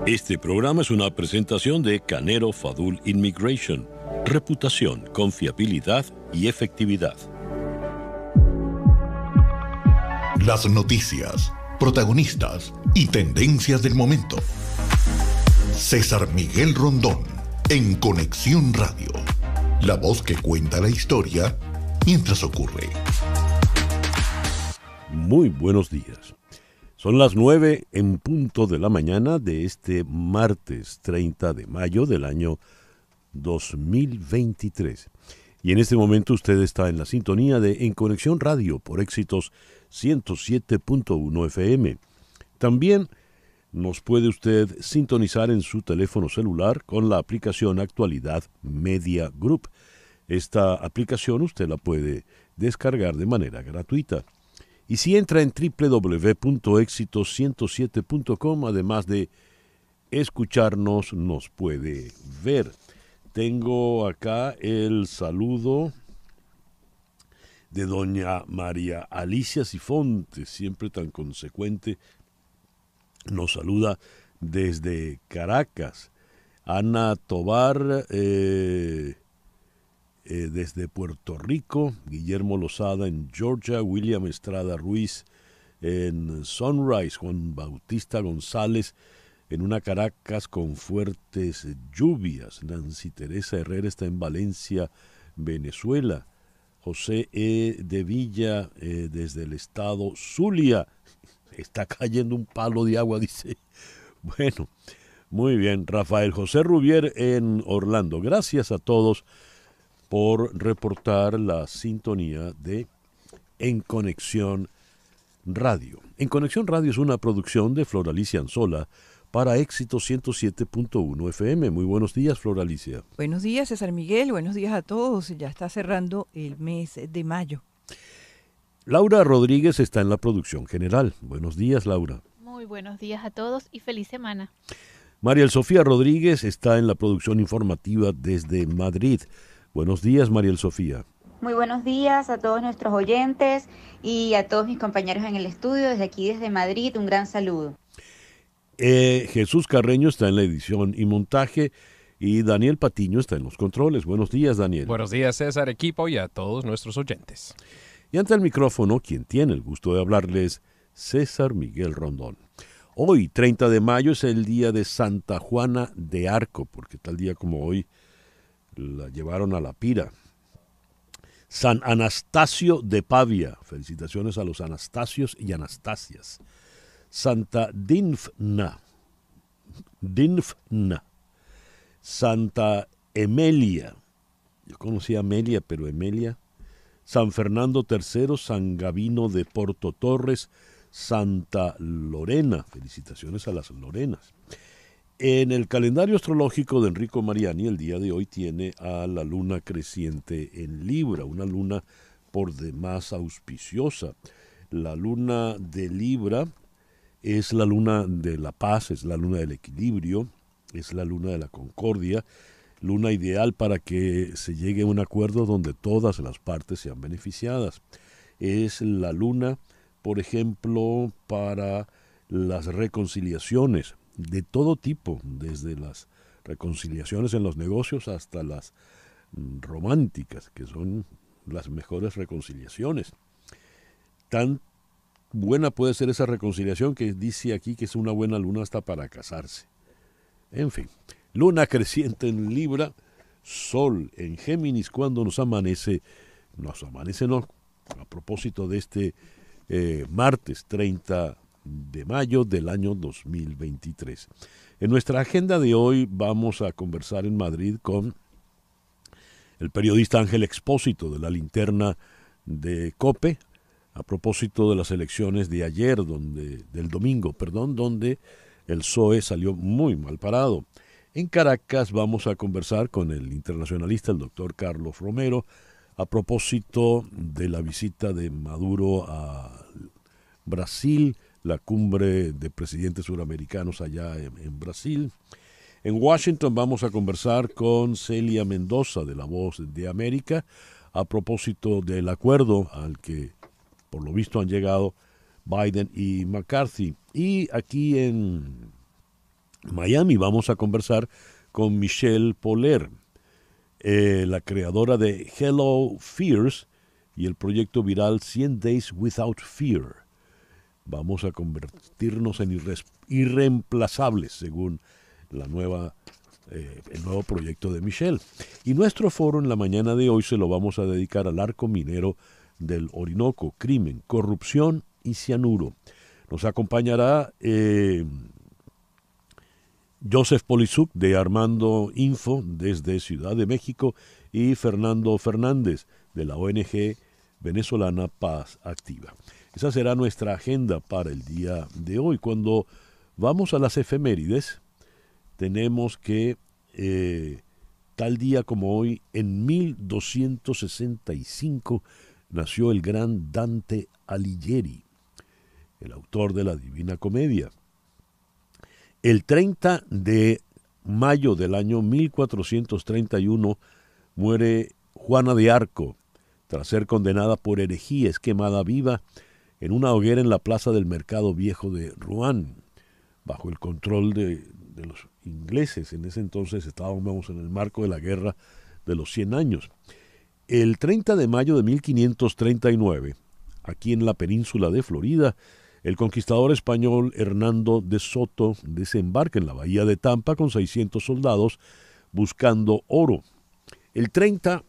Este programa es una presentación de Canero Fadul Immigration. Reputación, confiabilidad y efectividad. Las noticias, protagonistas y tendencias del momento. César Miguel Rondón, en Conexión Radio. La voz que cuenta la historia mientras ocurre. Muy buenos días. Son las 9 en punto de la mañana de este martes 30 de mayo del año 2023. Y en este momento usted está en la sintonía de En Conexión Radio por Éxitos 107.1 FM. También nos puede usted sintonizar en su teléfono celular con la aplicación Actualidad Media Group. Esta aplicación usted la puede descargar de manera gratuita. Y si entra en www.éxitos107.com, además de escucharnos, nos puede ver. Tengo acá el saludo de doña María Alicia Sifonte, siempre tan consecuente. Nos saluda desde Caracas. Ana Tobar, desde Puerto Rico, Guillermo Lozada en Georgia, William Estrada Ruiz en Sunrise, Juan Bautista González en una Caracas con fuertes lluvias, Nancy Teresa Herrera está en Valencia, Venezuela, José E. de Villa desde el estado Zulia, está cayendo un palo de agua, dice. Bueno, muy bien, Rafael José Rubier en Orlando, gracias a todos por reportar la sintonía de En Conexión Radio. En Conexión Radio es una producción de Floralicia Anzola para Éxito 107.1 FM. Muy buenos días, Floralicia. Buenos días, César Miguel. Buenos días a todos. Ya está cerrando el mes de mayo. Laura Rodríguez está en la producción general. Buenos días, Laura. Muy buenos días a todos y feliz semana. Mariel Sofía Rodríguez está en la producción informativa desde Madrid. Buenos días, Mariel Sofía. Muy buenos días a todos nuestros oyentes y a todos mis compañeros en el estudio. Desde aquí, desde Madrid, un gran saludo. Jesús Carreño está en la edición y montaje y Daniel Patiño está en los controles. Buenos días, Daniel. Buenos días, César, equipo y a todos nuestros oyentes. Y ante el micrófono, quien tiene el gusto de hablarles, César Miguel Rondón. Hoy, 30 de mayo, es el día de Santa Juana de Arco, porque tal día como hoy la llevaron a la pira. San Anastasio de Pavia, felicitaciones a los Anastasios y Anastasias. Santa Dinfna, Santa Emelia, yo conocí a Amelia, pero Emelia. San Fernando III, San Gavino de Porto Torres, Santa Lorena, felicitaciones a las Lorenas. En el calendario astrológico de Enrico Mariani, el día de hoy tiene a la luna creciente en Libra, una luna por demás auspiciosa. La luna de Libra es la luna de la paz, es la luna del equilibrio, es la luna de la concordia, luna ideal para que se llegue a un acuerdo donde todas las partes sean beneficiadas. Es la luna, por ejemplo, para las reconciliaciones de todo tipo, desde las reconciliaciones en los negocios hasta las románticas, que son las mejores reconciliaciones. Tan buena puede ser esa reconciliación que dice aquí que es una buena luna hasta para casarse. En fin, luna creciente en Libra, sol en Géminis cuando nos amanece no, a propósito de este martes 30 de mayo del año 2023. En nuestra agenda de hoy vamos a conversar en Madrid con el periodista Ángel Expósito de la Linterna de COPE a propósito de las elecciones de ayer, del domingo, donde el PSOE salió muy mal parado. En Caracas vamos a conversar con el internacionalista, el doctor Carlos Romero, a propósito de la visita de Maduro a Brasil, la cumbre de presidentes suramericanos allá en Brasil. En Washington vamos a conversar con Celia Mendoza de La Voz de América a propósito del acuerdo al que por lo visto han llegado Biden y McCarthy. Y aquí en Miami vamos a conversar con Michelle Poler, la creadora de Hello Fears y el proyecto viral 100 Days Without Fear. Vamos a convertirnos en irreemplazables según el nuevo proyecto de Michelle. Y nuestro foro en la mañana de hoy se lo vamos a dedicar al arco minero del Orinoco, crimen, corrupción y cianuro. Nos acompañará Joseph Polisuk de Armando Info desde Ciudad de México y Fernando Fernández de la ONG venezolana Paz Activa. Esa será nuestra agenda para el día de hoy. Cuando vamos a las efemérides, tenemos que tal día como hoy, en 1265, nació el gran Dante Alighieri, el autor de la Divina Comedia. El 30 de mayo del año 1431 muere Juana de Arco, tras ser condenada por herejía, es quemada viva en una hoguera en la plaza del Mercado Viejo de Rouen, bajo el control de los ingleses. En ese entonces estábamos en el marco de la Guerra de los 100 años. El 30 de mayo de 1539, aquí en la península de Florida, el conquistador español Hernando de Soto desembarca en la bahía de Tampa con 600 soldados buscando oro. El 30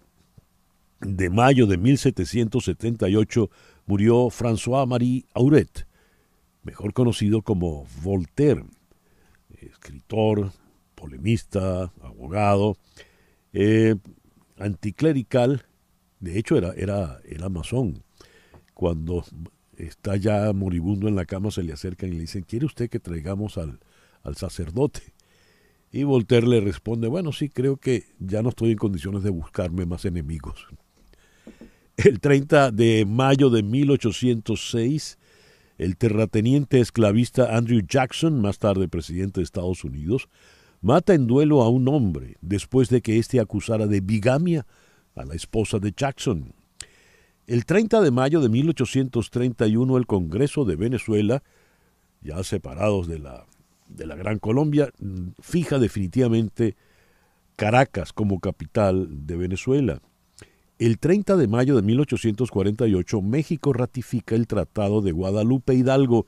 de mayo de 1778 murió François-Marie Auret, mejor conocido como Voltaire, escritor, polemista, abogado, anticlerical. De hecho era masón. Cuando está ya moribundo en la cama, se le acercan y le dicen: ¿quiere usted que traigamos al sacerdote? Y Voltaire le responde: bueno, sí, creo que ya no estoy en condiciones de buscarme más enemigos. El 30 de mayo de 1806, el terrateniente esclavista Andrew Jackson, más tarde presidente de Estados Unidos, mata en duelo a un hombre después de que éste acusara de bigamia a la esposa de Jackson. El 30 de mayo de 1831, el Congreso de Venezuela, ya separados de la Gran Colombia, fija definitivamente Caracas como capital de Venezuela. El 30 de mayo de 1848, México ratifica el Tratado de Guadalupe Hidalgo,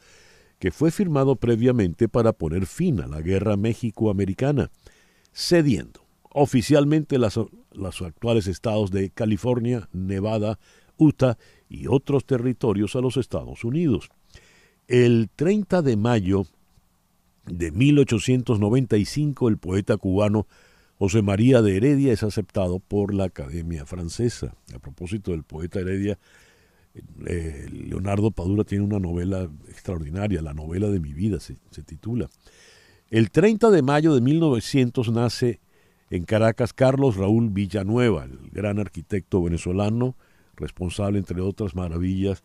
que fue firmado previamente para poner fin a la Guerra México-Americana, cediendo oficialmente los actuales estados de California, Nevada, Utah y otros territorios a los Estados Unidos. El 30 de mayo de 1895, el poeta cubano José María de Heredia es aceptado por la Academia Francesa. A propósito del poeta Heredia, Leonardo Padura tiene una novela extraordinaria, La novela de mi vida se titula. El 30 de mayo de 1900 nace en Caracas Carlos Raúl Villanueva, el gran arquitecto venezolano, responsable, entre otras maravillas,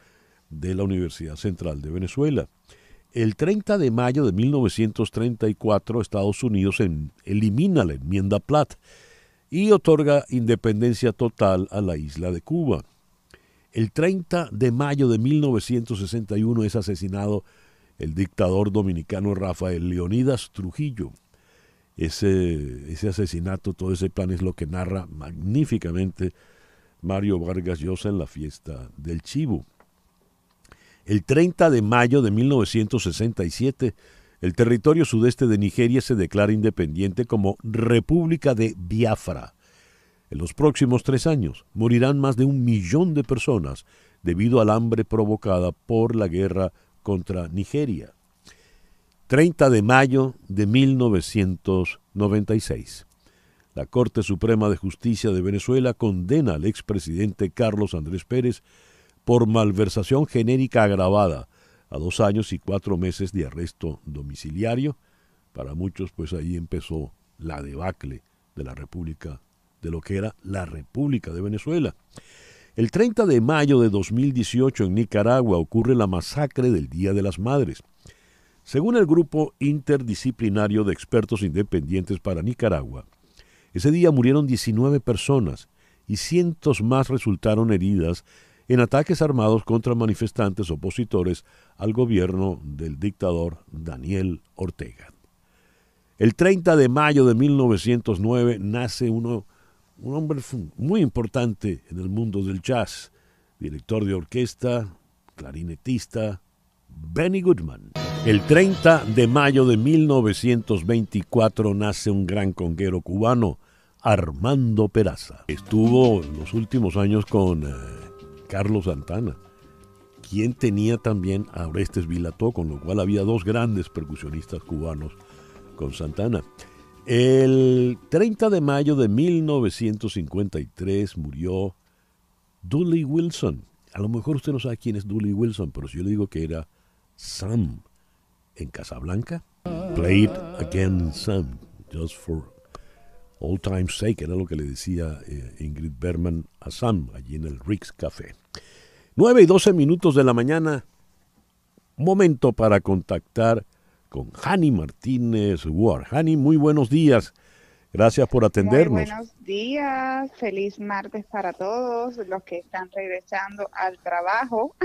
de la Universidad Central de Venezuela. El 30 de mayo de 1934, Estados Unidos elimina la enmienda Platt y otorga independencia total a la isla de Cuba. El 30 de mayo de 1961 es asesinado el dictador dominicano Rafael Leónidas Trujillo. Ese asesinato, todo ese plan es lo que narra magníficamente Mario Vargas Llosa en La fiesta del Chivo. El 30 de mayo de 1967, el territorio sudeste de Nigeria se declara independiente como República de Biafra. En los próximos 3 años morirán más de 1 millón de personas debido al hambre provocada por la guerra contra Nigeria. 30 de mayo de 1996. La Corte Suprema de Justicia de Venezuela condena al expresidente Carlos Andrés Pérez por malversación genérica agravada a 2 años y 4 meses de arresto domiciliario. Para muchos, pues ahí empezó la debacle de la República, de lo que era la República de Venezuela. El 30 de mayo de 2018 en Nicaragua ocurre la masacre del Día de las Madres. Según el grupo interdisciplinario de expertos independientes para Nicaragua, ese día murieron 19 personas y cientos más resultaron heridas en ataques armados contra manifestantes opositores al gobierno del dictador Daniel Ortega. El 30 de mayo de 1909 nace un hombre muy importante en el mundo del jazz, director de orquesta, clarinetista, Benny Goodman. El 30 de mayo de 1924 nace un gran conguero cubano, Armando Peraza. Estuvo en los últimos años con Carlos Santana, quien tenía también a Orestes Vilató, con lo cual había dos grandes percusionistas cubanos con Santana. El 30 de mayo de 1953 murió Dooley Wilson. A lo mejor usted no sabe quién es Dooley Wilson, pero si yo le digo que era Sam en Casablanca, play it again, Sam, just for old time's sake, era lo que le decía Ingrid Bergman a Sam allí en el Rick's Café. 9:12 de la mañana, momento para contactar con Jani Martínez Ward. Jani, muy buenos días. Gracias por atendernos. Muy buenos días, feliz martes para todos los que están regresando al trabajo.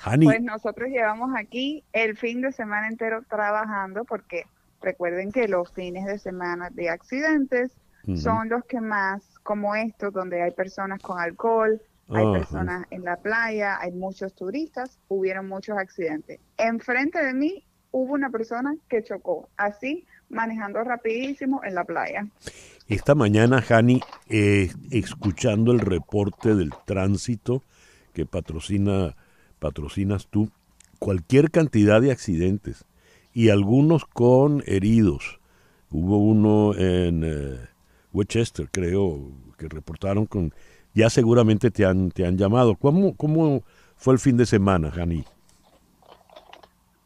Jani. Pues nosotros llevamos aquí el fin de semana entero trabajando porque recuerden que los fines de semana de accidentes son los que más, como estos, donde hay personas con alcohol, hay personas en la playa, hay muchos turistas, hubieron muchos accidentes. Enfrente de mí hubo una persona que chocó, así manejando rapidísimo en la playa. Esta mañana, Jani, escuchando el reporte del tránsito que patrocinas tú, cualquier cantidad de accidentes y algunos con heridos. Hubo uno en Westchester, creo, que reportaron con... Ya seguramente te han llamado. ¿Cómo fue el fin de semana, Jani?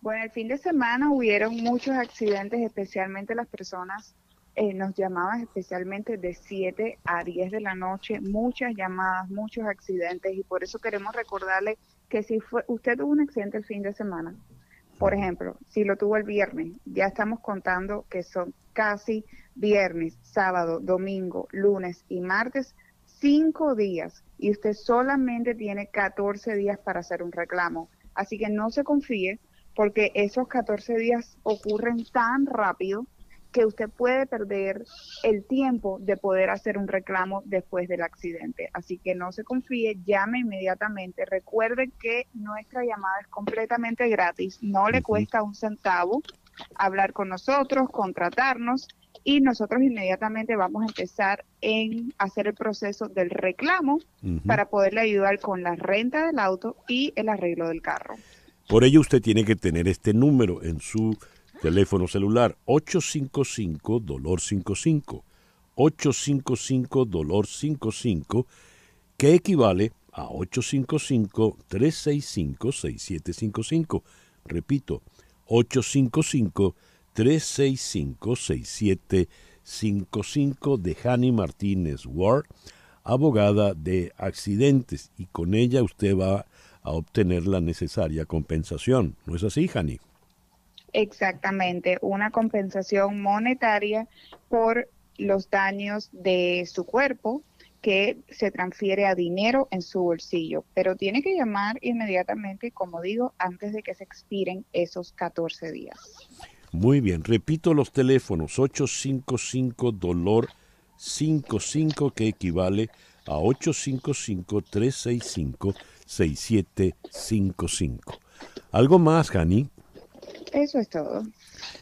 Bueno, el fin de semana hubieron muchos accidentes, especialmente las personas nos llamaban especialmente de 7 a 10 de la noche, muchas llamadas, muchos accidentes, y por eso queremos recordarle que si usted tuvo un accidente el fin de semana, por ejemplo, si lo tuvo el viernes, ya estamos contando que son casi viernes, sábado, domingo, lunes y martes, 5 días, y usted solamente tiene 14 días para hacer un reclamo. Así que no se confíe, porque esos 14 días ocurren tan rápido que usted puede perder el tiempo de poder hacer un reclamo después del accidente. Así que no se confíe, llame inmediatamente. Recuerde que nuestra llamada es completamente gratis, no le cuesta un centavo hablar con nosotros, contratarnos, y nosotros inmediatamente vamos a empezar en hacer el proceso del reclamo para poderle ayudar con la renta del auto y el arreglo del carro. Por ello usted tiene que tener este número en su teléfono celular, 855-DOLOR55, 855-DOLOR55, que equivale a 855-365-6755. Repito, 855-365-6755 de Jani Martínez Ward, abogada de accidentes, y con ella usted va a obtener la necesaria compensación. ¿No es así, Jani? Exactamente, una compensación monetaria por los daños de su cuerpo que se transfiere a dinero en su bolsillo, pero tiene que llamar inmediatamente, como digo, antes de que se expiren esos 14 días. Muy bien, repito los teléfonos, 855-DOLOR55, que equivale a 855-365-6755. ¿Algo más, Jani? Eso es todo.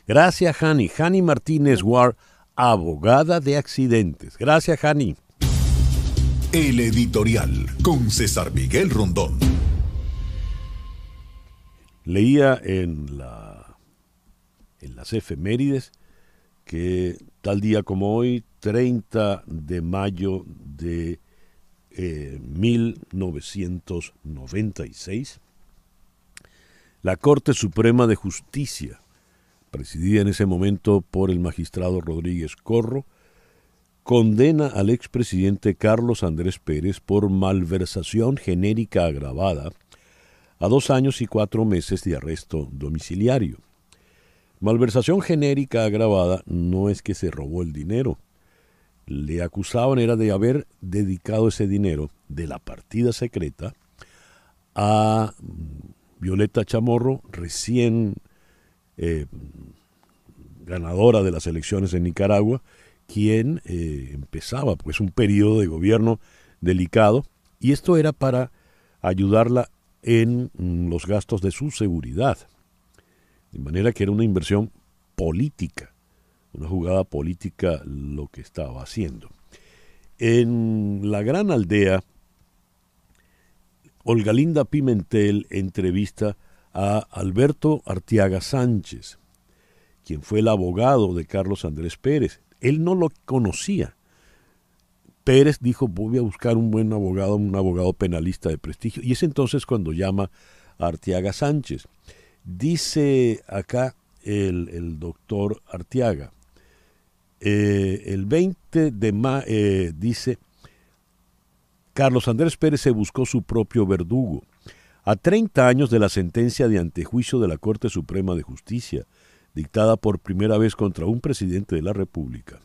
Gracias, Jani. Jani Martínez Ward, abogada de accidentes. Gracias, Jani. El editorial con César Miguel Rondón. Leía en las efemérides que tal día como hoy, 30 de mayo de 1996, la Corte Suprema de Justicia, presidida en ese momento por el magistrado Rodríguez Corro, condena al expresidente Carlos Andrés Pérez por malversación genérica agravada a 2 años y 4 meses de arresto domiciliario. Malversación genérica agravada no es que se robó el dinero. Le acusaban era de haber dedicado ese dinero de la partida secreta a Violeta Chamorro, recién ganadora de las elecciones en Nicaragua, quien empezaba pues un periodo de gobierno delicado, y esto era para ayudarla en los gastos de su seguridad. De manera que era una inversión política, una jugada política lo que estaba haciendo. En la Gran Aldea, Olgalinda Pimentel entrevista a Alberto Arteaga Sánchez, quien fue el abogado de Carlos Andrés Pérez. Él no lo conocía. Pérez dijo, voy a buscar un buen abogado, un abogado penalista de prestigio. Y es entonces cuando llama a Arteaga Sánchez. Dice acá el doctor Arteaga, el 20 de mayo, dice, Carlos Andrés Pérez se buscó su propio verdugo. A 30 años de la sentencia de antejuicio de la Corte Suprema de Justicia, dictada por primera vez contra un presidente de la República,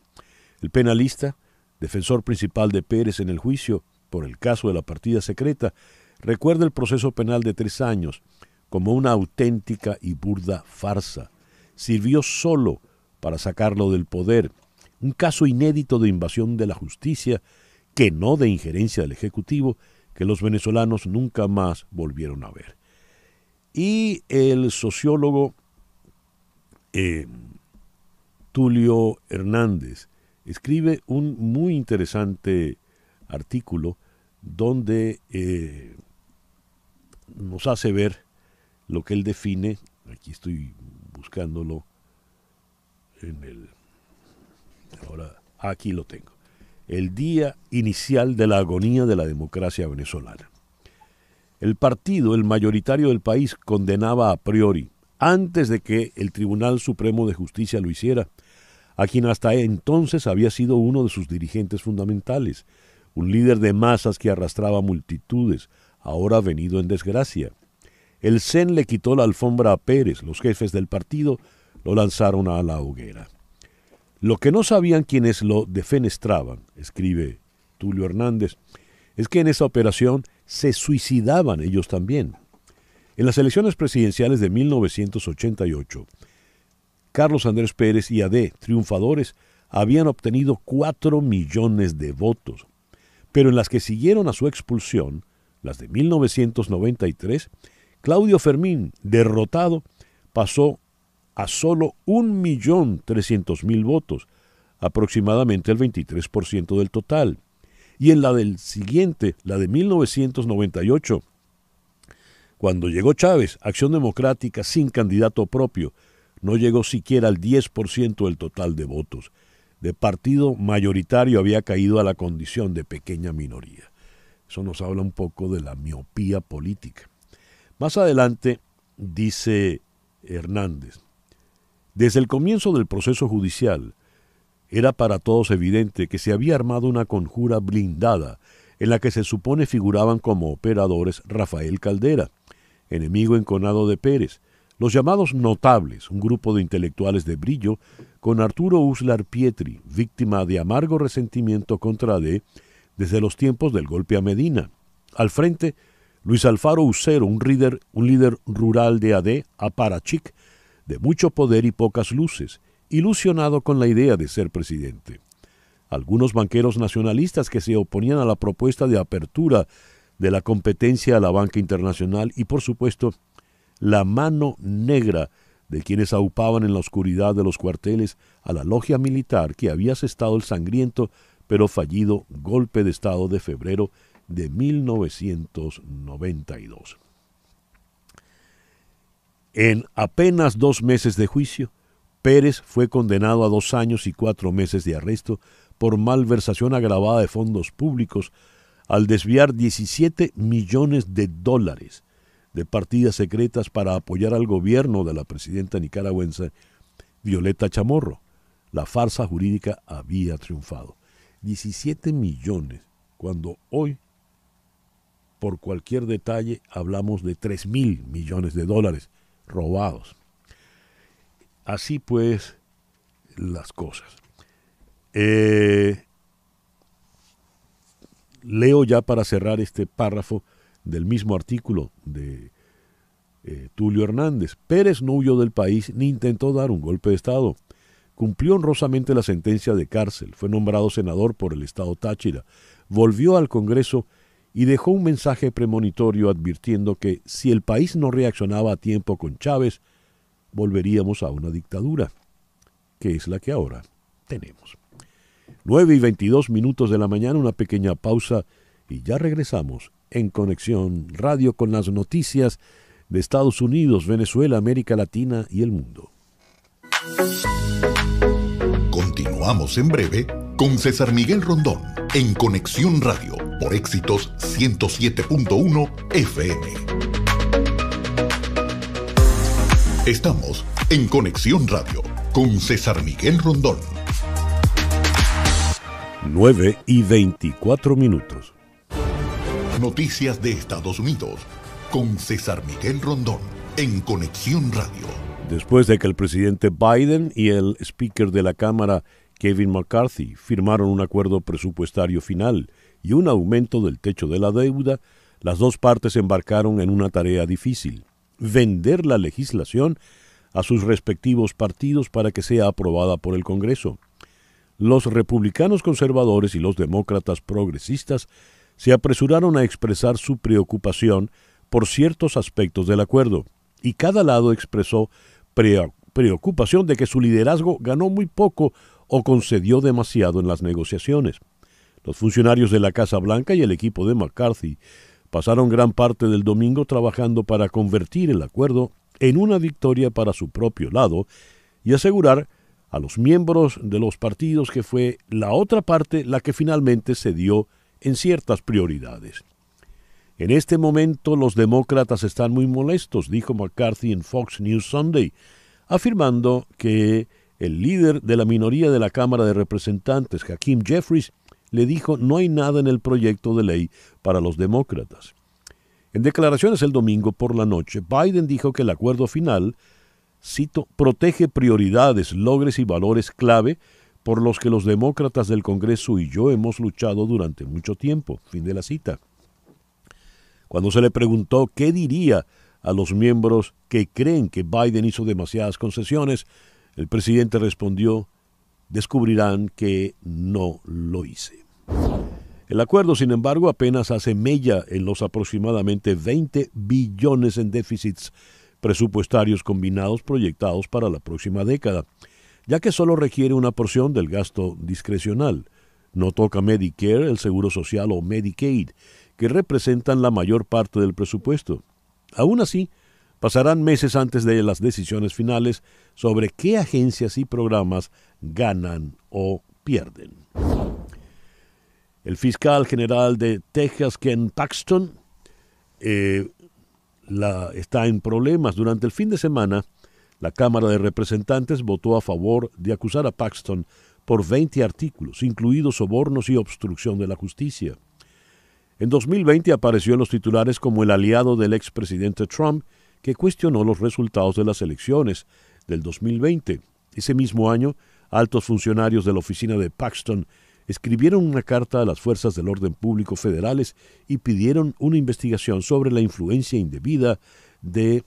el penalista, defensor principal de Pérez en el juicio por el caso de la partida secreta, recuerda el proceso penal de 3 años como una auténtica y burda farsa. Sirvió solo para sacarlo del poder, un caso inédito de invasión de la justicia, que no de injerencia del Ejecutivo, que los venezolanos nunca más volvieron a ver. Y el sociólogo Tulio Hernández escribe un muy interesante artículo donde nos hace ver lo que él define, aquí estoy buscándolo ahora aquí lo tengo, el día inicial de la agonía de la democracia venezolana. El partido, el mayoritario del país, condenaba a priori, antes de que el Tribunal Supremo de Justicia lo hiciera, a quien hasta entonces había sido uno de sus dirigentes fundamentales, un líder de masas que arrastraba multitudes, ahora venido en desgracia. El CEN le quitó la alfombra a Pérez, los jefes del partido lo lanzaron a la hoguera. Lo que no sabían quienes lo defenestraban, escribe Tulio Hernández, es que en esa operación se suicidaban ellos también. En las elecciones presidenciales de 1988, Carlos Andrés Pérez y AD, triunfadores, habían obtenido 4 millones de votos, pero en las que siguieron a su expulsión, las de 1993, Claudio Fermín, derrotado, pasó a solo 1.300.000 votos, aproximadamente el 23% del total. Y en la del siguiente, la de 1998, cuando llegó Chávez, Acción Democrática sin candidato propio, no llegó siquiera al 10% del total de votos. De partido mayoritario había caído a la condición de pequeña minoría. Eso nos habla un poco de la miopía política. Más adelante, dice Hernández, desde el comienzo del proceso judicial, era para todos evidente que se había armado una conjura blindada en la que se supone figuraban como operadores Rafael Caldera, enemigo enconado de Pérez, los llamados notables, un grupo de intelectuales de brillo, con Arturo Uslar Pietri, víctima de amargo resentimiento contra AD desde los tiempos del golpe a Medina. Al frente, Luis Alfaro Ucero, un líder rural de AD, aparachic, de mucho poder y pocas luces, ilusionado con la idea de ser presidente. Algunos banqueros nacionalistas que se oponían a la propuesta de apertura de la competencia a la banca internacional y, por supuesto, la mano negra de quienes aupaban en la oscuridad de los cuarteles a la logia militar que había asestado el sangriento pero fallido golpe de Estado de febrero de 1992. En apenas 2 meses de juicio, Pérez fue condenado a 2 años y 4 meses de arresto por malversación agravada de fondos públicos al desviar $17 millones de partidas secretas para apoyar al gobierno de la presidenta nicaragüense Violeta Chamorro. La farsa jurídica había triunfado. 17 millones, cuando hoy, por cualquier detalle, hablamos de $3.000 millones robados. Así pues, las cosas. Leo ya para cerrar este párrafo del mismo artículo de Tulio Hernández. Pérez no huyó del país ni intentó dar un golpe de Estado. cumplió honrosamente la sentencia de cárcel, fue nombrado senador por el estado Táchira, volvió al Congreso y dejó un mensaje premonitorio advirtiendo que si el país no reaccionaba a tiempo con Chávez, volveríamos a una dictadura, que es la que ahora tenemos. 9:22 de la mañana, una pequeña pausa y ya regresamos en Conexión Radio con las noticias de Estados Unidos, Venezuela, América Latina y el mundo. Continuamos en breve con César Miguel Rondón en Conexión Radio por Éxitos 107.1 FM. Estamos en Conexión Radio con César Miguel Rondón. 9:24. Noticias de Estados Unidos con César Miguel Rondón en Conexión Radio. Después de que el presidente Biden y el speaker de la Cámara, Kevin McCarthy, firmaron un acuerdo presupuestario final y un aumento del techo de la deuda, las dos partes embarcaron en una tarea difícil: vender la legislación a sus respectivos partidos para que sea aprobada por el Congreso. Los republicanos conservadores y los demócratas progresistas se apresuraron a expresar su preocupación por ciertos aspectos del acuerdo, y cada lado expresó preocupación de que su liderazgo ganó muy poco o concedió demasiado en las negociaciones. Los funcionarios de la Casa Blanca y el equipo de McCarthy pasaron gran parte del domingo trabajando para convertir el acuerdo en una victoria para su propio lado y asegurar a los miembros de los partidos que fue la otra parte la que finalmente cedió en ciertas prioridades. En este momento los demócratas están muy molestos, dijo McCarthy en Fox News Sunday, afirmando que el líder de la minoría de la Cámara de Representantes, Hakeem Jeffries, le dijo no hay nada en el proyecto de ley para los demócratas. En declaraciones el domingo por la noche, Biden dijo que el acuerdo final, cito, protege prioridades, logros y valores clave por los que los demócratas del Congreso y yo hemos luchado durante mucho tiempo. Fin de la cita. Cuando se le preguntó qué diría a los miembros que creen que Biden hizo demasiadas concesiones, el presidente respondió: descubrirán que no lo hice. El acuerdo, sin embargo, apenas hace mella en los aproximadamente 20 billones en déficits presupuestarios combinados proyectados para la próxima década, ya que solo requiere una porción del gasto discrecional. No toca Medicare, el Seguro Social o Medicaid, que representan la mayor parte del presupuesto. Aún así, pasarán meses antes de las decisiones finales sobre qué agencias y programas ganan o pierden. El fiscal general de Texas, Ken Paxton, está en problemas. Durante el fin de semana, la Cámara de Representantes votó a favor de acusar a Paxton por 20 artículos, incluidos sobornos y obstrucción de la justicia. En 2020 apareció en los titulares como el aliado del expresidente Trump, que cuestionó los resultados de las elecciones del 2020. Ese mismo año, altos funcionarios de la oficina de Paxton escribieron una carta a las fuerzas del orden público federales y pidieron una investigación sobre la influencia indebida de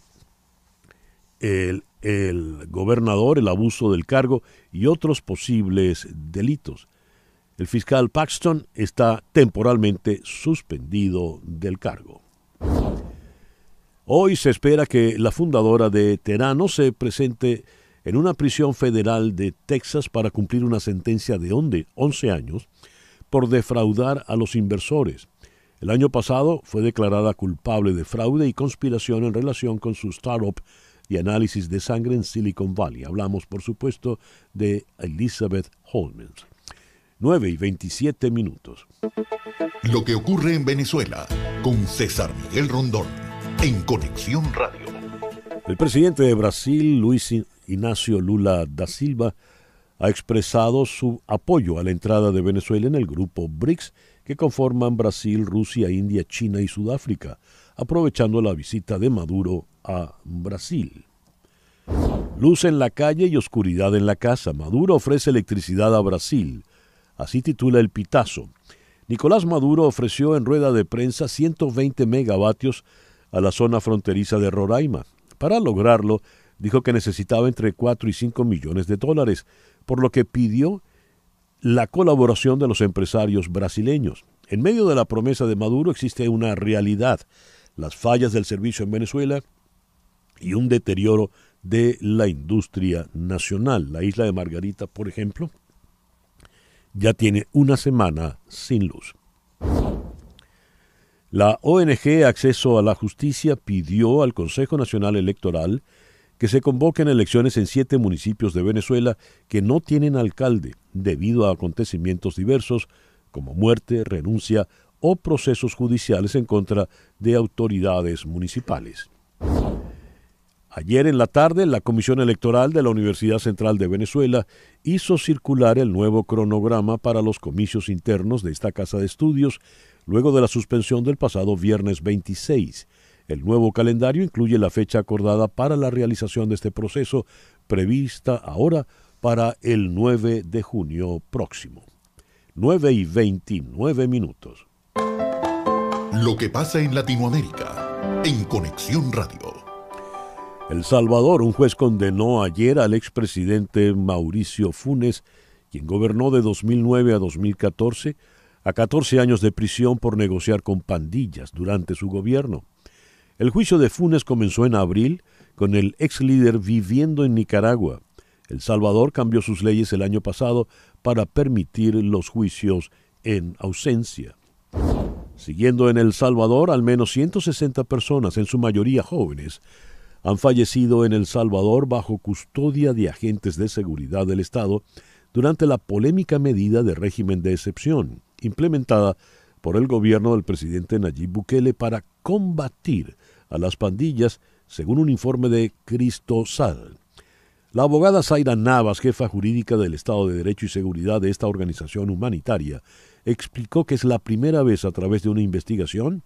el gobernador, el abuso del cargo y otros posibles delitos. El fiscal Paxton está temporalmente suspendido del cargo. Hoy se espera que la fundadora de Terano se presente en una prisión federal de Texas para cumplir una sentencia de 11 años por defraudar a los inversores. El año pasado fue declarada culpable de fraude y conspiración en relación con su startup de análisis de sangre en Silicon Valley. Hablamos, por supuesto, de Elizabeth Holmes. 9:27. Lo que ocurre en Venezuela con César Miguel Rondón en Conexión Radio. El presidente de Brasil, Luis Inácio Lula da Silva, ha expresado su apoyo a la entrada de Venezuela en el grupo BRICS, que conforman Brasil, Rusia, India, China y Sudáfrica, aprovechando la visita de Maduro a Brasil. Luz en la calle y oscuridad en la casa. Maduro ofrece electricidad a Brasil. Así titula el pitazo. Nicolás Maduro ofreció en rueda de prensa 120 megavatios a la zona fronteriza de Roraima. Para lograrlo, dijo que necesitaba entre 4 y 5 millones de dólares, por lo que pidió la colaboración de los empresarios brasileños. En medio de la promesa de Maduro existe una realidad: las fallas del servicio en Venezuela y un deterioro de la industria nacional. La isla de Margarita, por ejemplo, ya tiene una semana sin luz. La ONG Acceso a la Justicia pidió al Consejo Nacional Electoral que se convoquen elecciones en 7 municipios de Venezuela que no tienen alcalde debido a acontecimientos diversos como muerte, renuncia o procesos judiciales en contra de autoridades municipales. Ayer en la tarde, la Comisión Electoral de la Universidad Central de Venezuela hizo circular el nuevo cronograma para los comicios internos de esta casa de estudios, luego de la suspensión del pasado viernes 26. El nuevo calendario incluye la fecha acordada para la realización de este proceso, prevista ahora para el 9 de junio próximo. 9:29. Lo que pasa en Latinoamérica, en Conexión Radio. El Salvador, un juez condenó ayer al expresidente Mauricio Funes, quien gobernó de 2009 a 2014, a 14 años de prisión por negociar con pandillas durante su gobierno. El juicio de Funes comenzó en abril, con el ex líder viviendo en Nicaragua. El Salvador cambió sus leyes el año pasado para permitir los juicios en ausencia. Siguiendo en El Salvador, al menos 160 personas, en su mayoría jóvenes, han fallecido en El Salvador bajo custodia de agentes de seguridad del Estado durante la polémica medida de régimen de excepción, implementada por el gobierno del presidente Nayib Bukele para combatir a las pandillas, según un informe de Cristosal. La abogada Zaira Navas, jefa jurídica del Estado de Derecho y Seguridad de esta organización humanitaria, explicó que es la primera vez a través de una investigación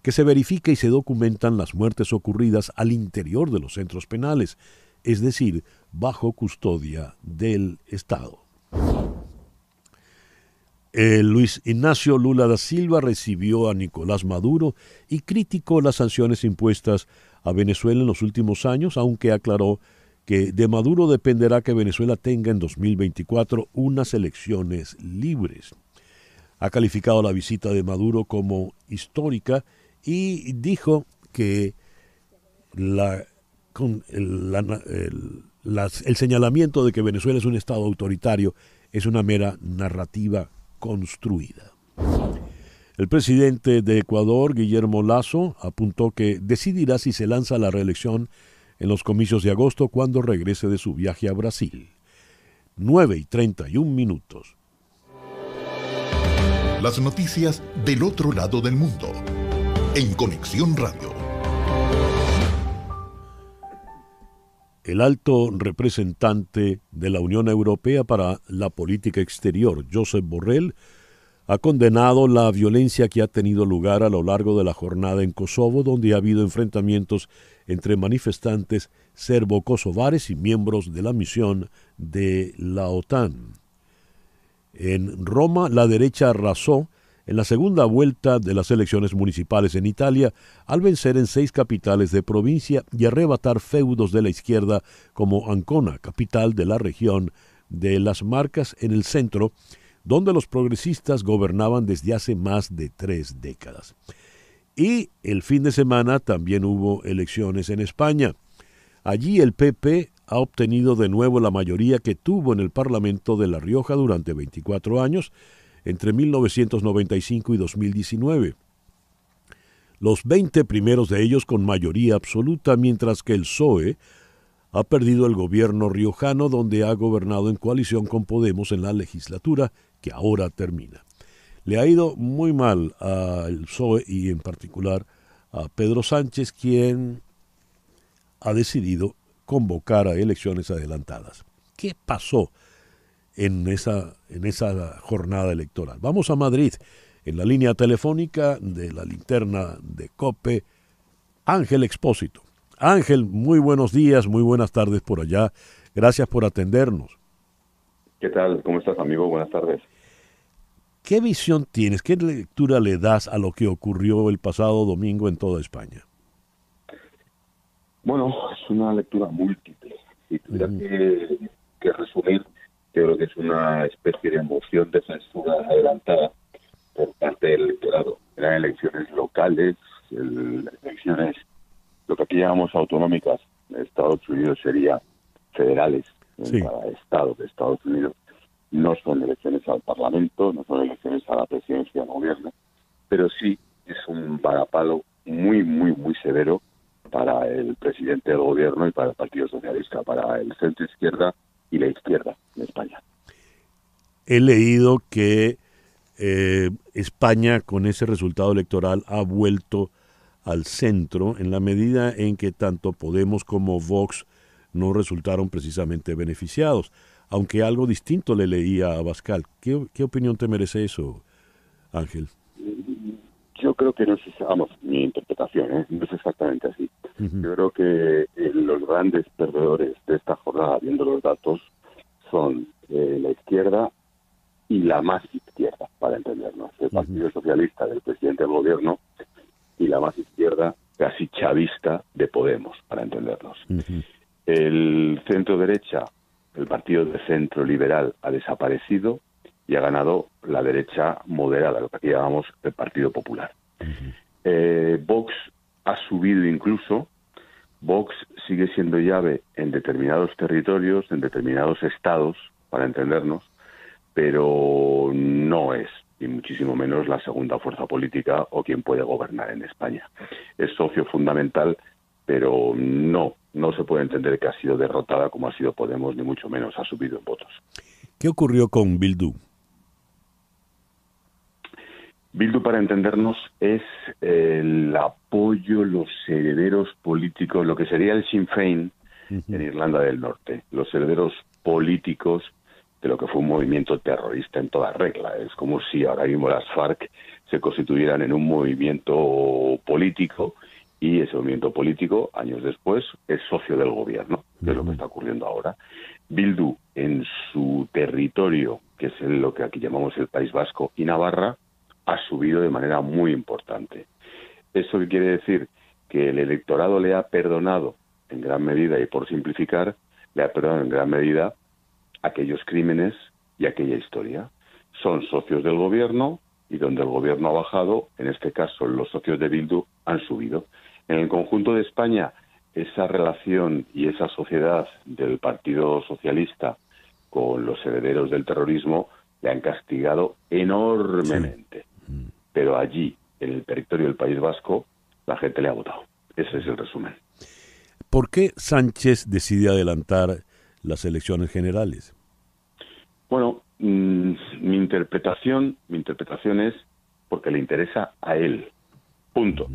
que se verifica y se documentan las muertes ocurridas al interior de los centros penales, es decir, bajo custodia del Estado. Luis Ignacio Lula da Silva recibió a Nicolás Maduro y criticó las sanciones impuestas a Venezuela en los últimos años, aunque aclaró que de Maduro dependerá que Venezuela tenga en 2024 unas elecciones libres. Ha calificado la visita de Maduro como histórica y dijo que el señalamiento de que Venezuela es un Estado autoritario es una mera narrativa construida. El presidente de Ecuador, Guillermo Lasso, apuntó que decidirá si se lanza a la reelección en los comicios de agosto cuando regrese de su viaje a Brasil. 9:31. Las noticias del otro lado del mundo. En Conexión Radio. El alto representante de la Unión Europea para la Política Exterior, Josep Borrell, ha condenado la violencia que ha tenido lugar a lo largo de la jornada en Kosovo, donde ha habido enfrentamientos entre manifestantes serbo-kosovares y miembros de la misión de la OTAN. En Roma, la derecha arrasó en la segunda vuelta de las elecciones municipales en Italia, al vencer en 6 capitales de provincia y arrebatar feudos de la izquierda como Ancona, capital de la región de las Marcas, en el centro, donde los progresistas gobernaban desde hace más de 3 décadas. Y el fin de semana también hubo elecciones en España. Allí el PP ha obtenido de nuevo la mayoría que tuvo en el Parlamento de La Rioja durante 24 años, entre 1995 y 2019. Los 20 primeros de ellos con mayoría absoluta, mientras que el PSOE ha perdido el gobierno riojano, donde ha gobernado en coalición con Podemos en la legislatura que ahora termina. Le ha ido muy mal al PSOE y en particular a Pedro Sánchez, quien ha decidido convocar a elecciones adelantadas. ¿Qué pasó en esa jornada electoral? Vamos a Madrid, en la línea telefónica de la linterna de COPE, Ángel Expósito. Ángel, muy buenos días, muy buenas tardes por allá. Gracias por atendernos. ¿Qué tal? ¿Cómo estás, amigo? Buenas tardes. ¿Qué visión tienes? ¿Qué lectura le das a lo que ocurrió el pasado domingo en toda España? Bueno, una lectura múltiple. Si tuviera que resumir, yo creo que es una especie de moción de censura adelantada por parte del electorado. Eran elecciones locales, elecciones, lo que aquí llamamos autonómicas. En Estados Unidos sería federales, Sí. en cada estado de Estados Unidos. No son elecciones al Parlamento, no son elecciones a la presidencia del gobierno, pero sí es un varapalo muy, muy, muy severo para el presidente del gobierno y para el Partido Socialista, para el centro izquierda y la izquierda en España. He leído que España con ese resultado electoral ha vuelto al centro en la medida en que tanto Podemos como Vox no resultaron precisamente beneficiados, aunque algo distinto le leía a Abascal. ¿Qué opinión te merece eso, Ángel? Yo creo que no es, vamos, mi interpretación, no es exactamente así. Yo creo que los grandes perdedores de esta jornada, viendo los datos, son la izquierda y la más izquierda, para entendernos. El Partido Socialista del presidente del gobierno y la más izquierda, casi chavista, de Podemos, para entendernos. El centro derecha, el partido de centro liberal, ha desaparecido y ha ganado la derecha moderada, lo que aquí llamamos el Partido Popular. Vox ha subido incluso. Vox sigue siendo llave en determinados territorios, en determinados estados, para entendernos, pero no es, y muchísimo menos, la segunda fuerza política o quien puede gobernar en España. Es socio fundamental, pero no se puede entender que ha sido derrotada como ha sido Podemos, ni mucho menos ha subido en votos. ¿Qué ocurrió con Bildu? Bildu, para entendernos, es el apoyo, los herederos políticos, lo que sería el Sinn Féin en Irlanda del Norte, los herederos políticos de lo que fue un movimiento terrorista en toda regla. Es como si ahora mismo las FARC se constituyeran en un movimiento político y ese movimiento político, años después, es socio del gobierno, que es lo que está ocurriendo ahora. Bildu, en su territorio, que es lo que aquí llamamos el País Vasco y Navarra, ha subido de manera muy importante. ¿Eso qué quiere decir? Que el electorado le ha perdonado en gran medida, y por simplificar, le ha perdonado en gran medida aquellos crímenes y aquella historia. Son socios del gobierno y donde el gobierno ha bajado, en este caso los socios de Bildu han subido. En el conjunto de España, esa relación y esa sociedad del Partido Socialista con los herederos del terrorismo le han castigado enormemente. Sí. Pero allí, en el territorio del País Vasco, la gente le ha votado. Ese es el resumen. ¿Por qué Sánchez decide adelantar las elecciones generales? Bueno, mi interpretación es porque le interesa a él. Punto.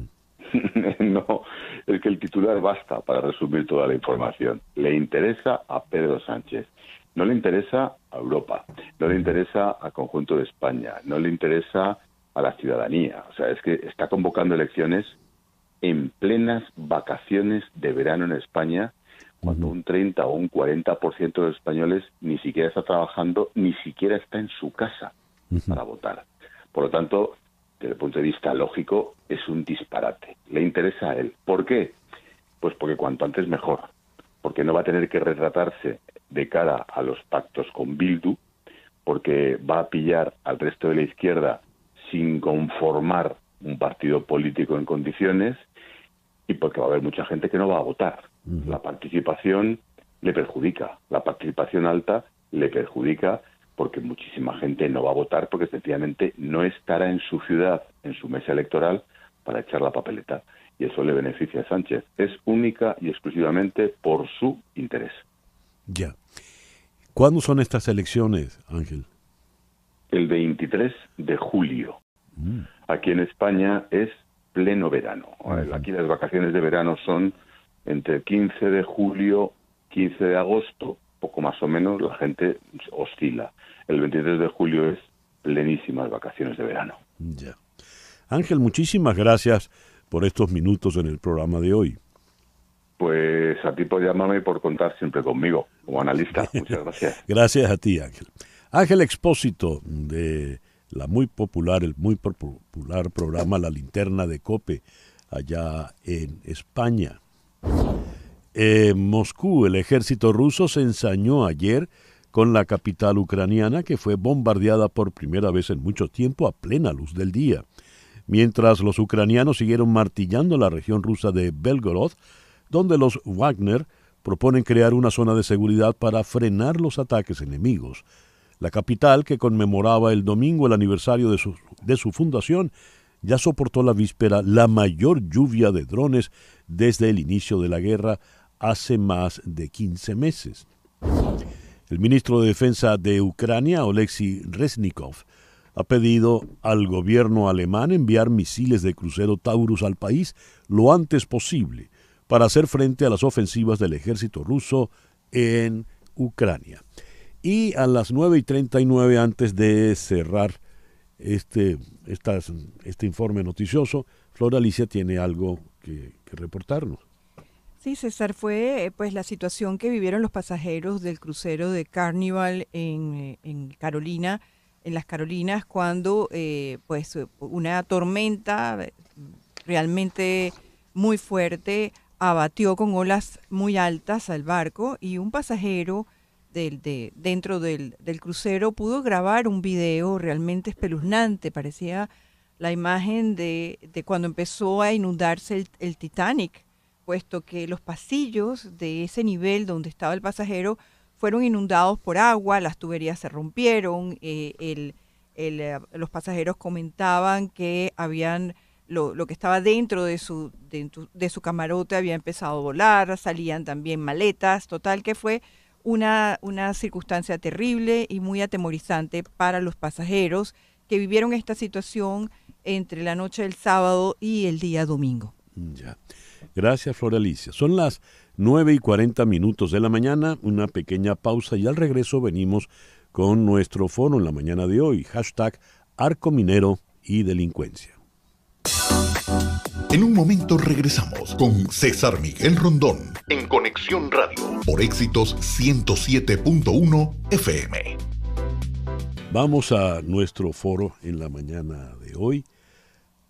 No, es que el titular basta para resumir toda la información. Le interesa a Pedro Sánchez. No le interesa a Europa, no le interesa al conjunto de España, no le interesa a la ciudadanía. O sea, es que está convocando elecciones en plenas vacaciones de verano en España, cuando un 30 o un 40% de los españoles ni siquiera está trabajando, ni siquiera está en su casa para votar. Por lo tanto, desde el punto de vista lógico, es un disparate. Le interesa a él. ¿Por qué? Pues porque cuanto antes mejor. Porque no va a tener que retratarse de cara a los pactos con Bildu, porque va a pillar al resto de la izquierda sin conformar un partido político en condiciones, y porque va a haber mucha gente que no va a votar. La participación le perjudica, la participación alta le perjudica, porque muchísima gente no va a votar porque sencillamente no estará en su ciudad, en su mesa electoral, para echar la papeleta. Y eso le beneficia a Sánchez. Es única y exclusivamente por su interés. Ya. ¿Cuándo son estas elecciones, Ángel? El 23 de julio. Aquí en España es pleno verano. Aquí las vacaciones de verano son entre el 15 de julio, 15 de agosto, poco más o menos, la gente oscila. El 23 de julio es plenísimas vacaciones de verano. Ya. Ángel, muchísimas gracias por estos minutos en el programa de hoy. Pues a ti por llamarme y por contar siempre conmigo como analista. Muchas gracias. Gracias a ti, Ángel. Ángel Expósito, de el muy popular programa La Linterna de COPE, allá en España. En Moscú, el ejército ruso se ensañó ayer con la capital ucraniana, que fue bombardeada por primera vez en mucho tiempo a plena luz del día. Mientras los ucranianos siguieron martillando la región rusa de Belgorod, donde los Wagner proponen crear una zona de seguridad para frenar los ataques enemigos. La capital, que conmemoraba el domingo el aniversario de su fundación, ya soportó la víspera la mayor lluvia de drones desde el inicio de la guerra hace más de 15 meses. El ministro de Defensa de Ucrania, Oleksiy Reznikov, ha pedido al gobierno alemán enviar misiles de crucero Taurus al país lo antes posible para hacer frente a las ofensivas del ejército ruso en Ucrania. Y a las 9:39, antes de cerrar este informe noticioso, Flor Alicia tiene algo que reportarnos. Sí, César, fue pues la situación que vivieron los pasajeros del crucero de Carnival en Carolina, en las Carolinas, cuando pues una tormenta realmente muy fuerte abatió con olas muy altas al barco, y un pasajero dentro del crucero pudo grabar un video realmente espeluznante. Parecía la imagen de cuando empezó a inundarse el Titanic, puesto que los pasillos de ese nivel donde estaba el pasajero fueron inundados por agua, las tuberías se rompieron, los pasajeros comentaban que lo que estaba dentro de su camarote había empezado a volar, salían también maletas, total que fue una circunstancia terrible y muy atemorizante para los pasajeros que vivieron esta situación entre la noche del sábado y el día domingo. Ya. Gracias, Flor Alicia. Son las 9:40 de la mañana, una pequeña pausa y al regreso venimos con nuestro foro en la mañana de hoy, #Arco Minero y Delincuencia. En un momento regresamos con César Miguel Rondón en Conexión Radio por Éxitos 107.1 FM. Vamos a nuestro foro en la mañana de hoy.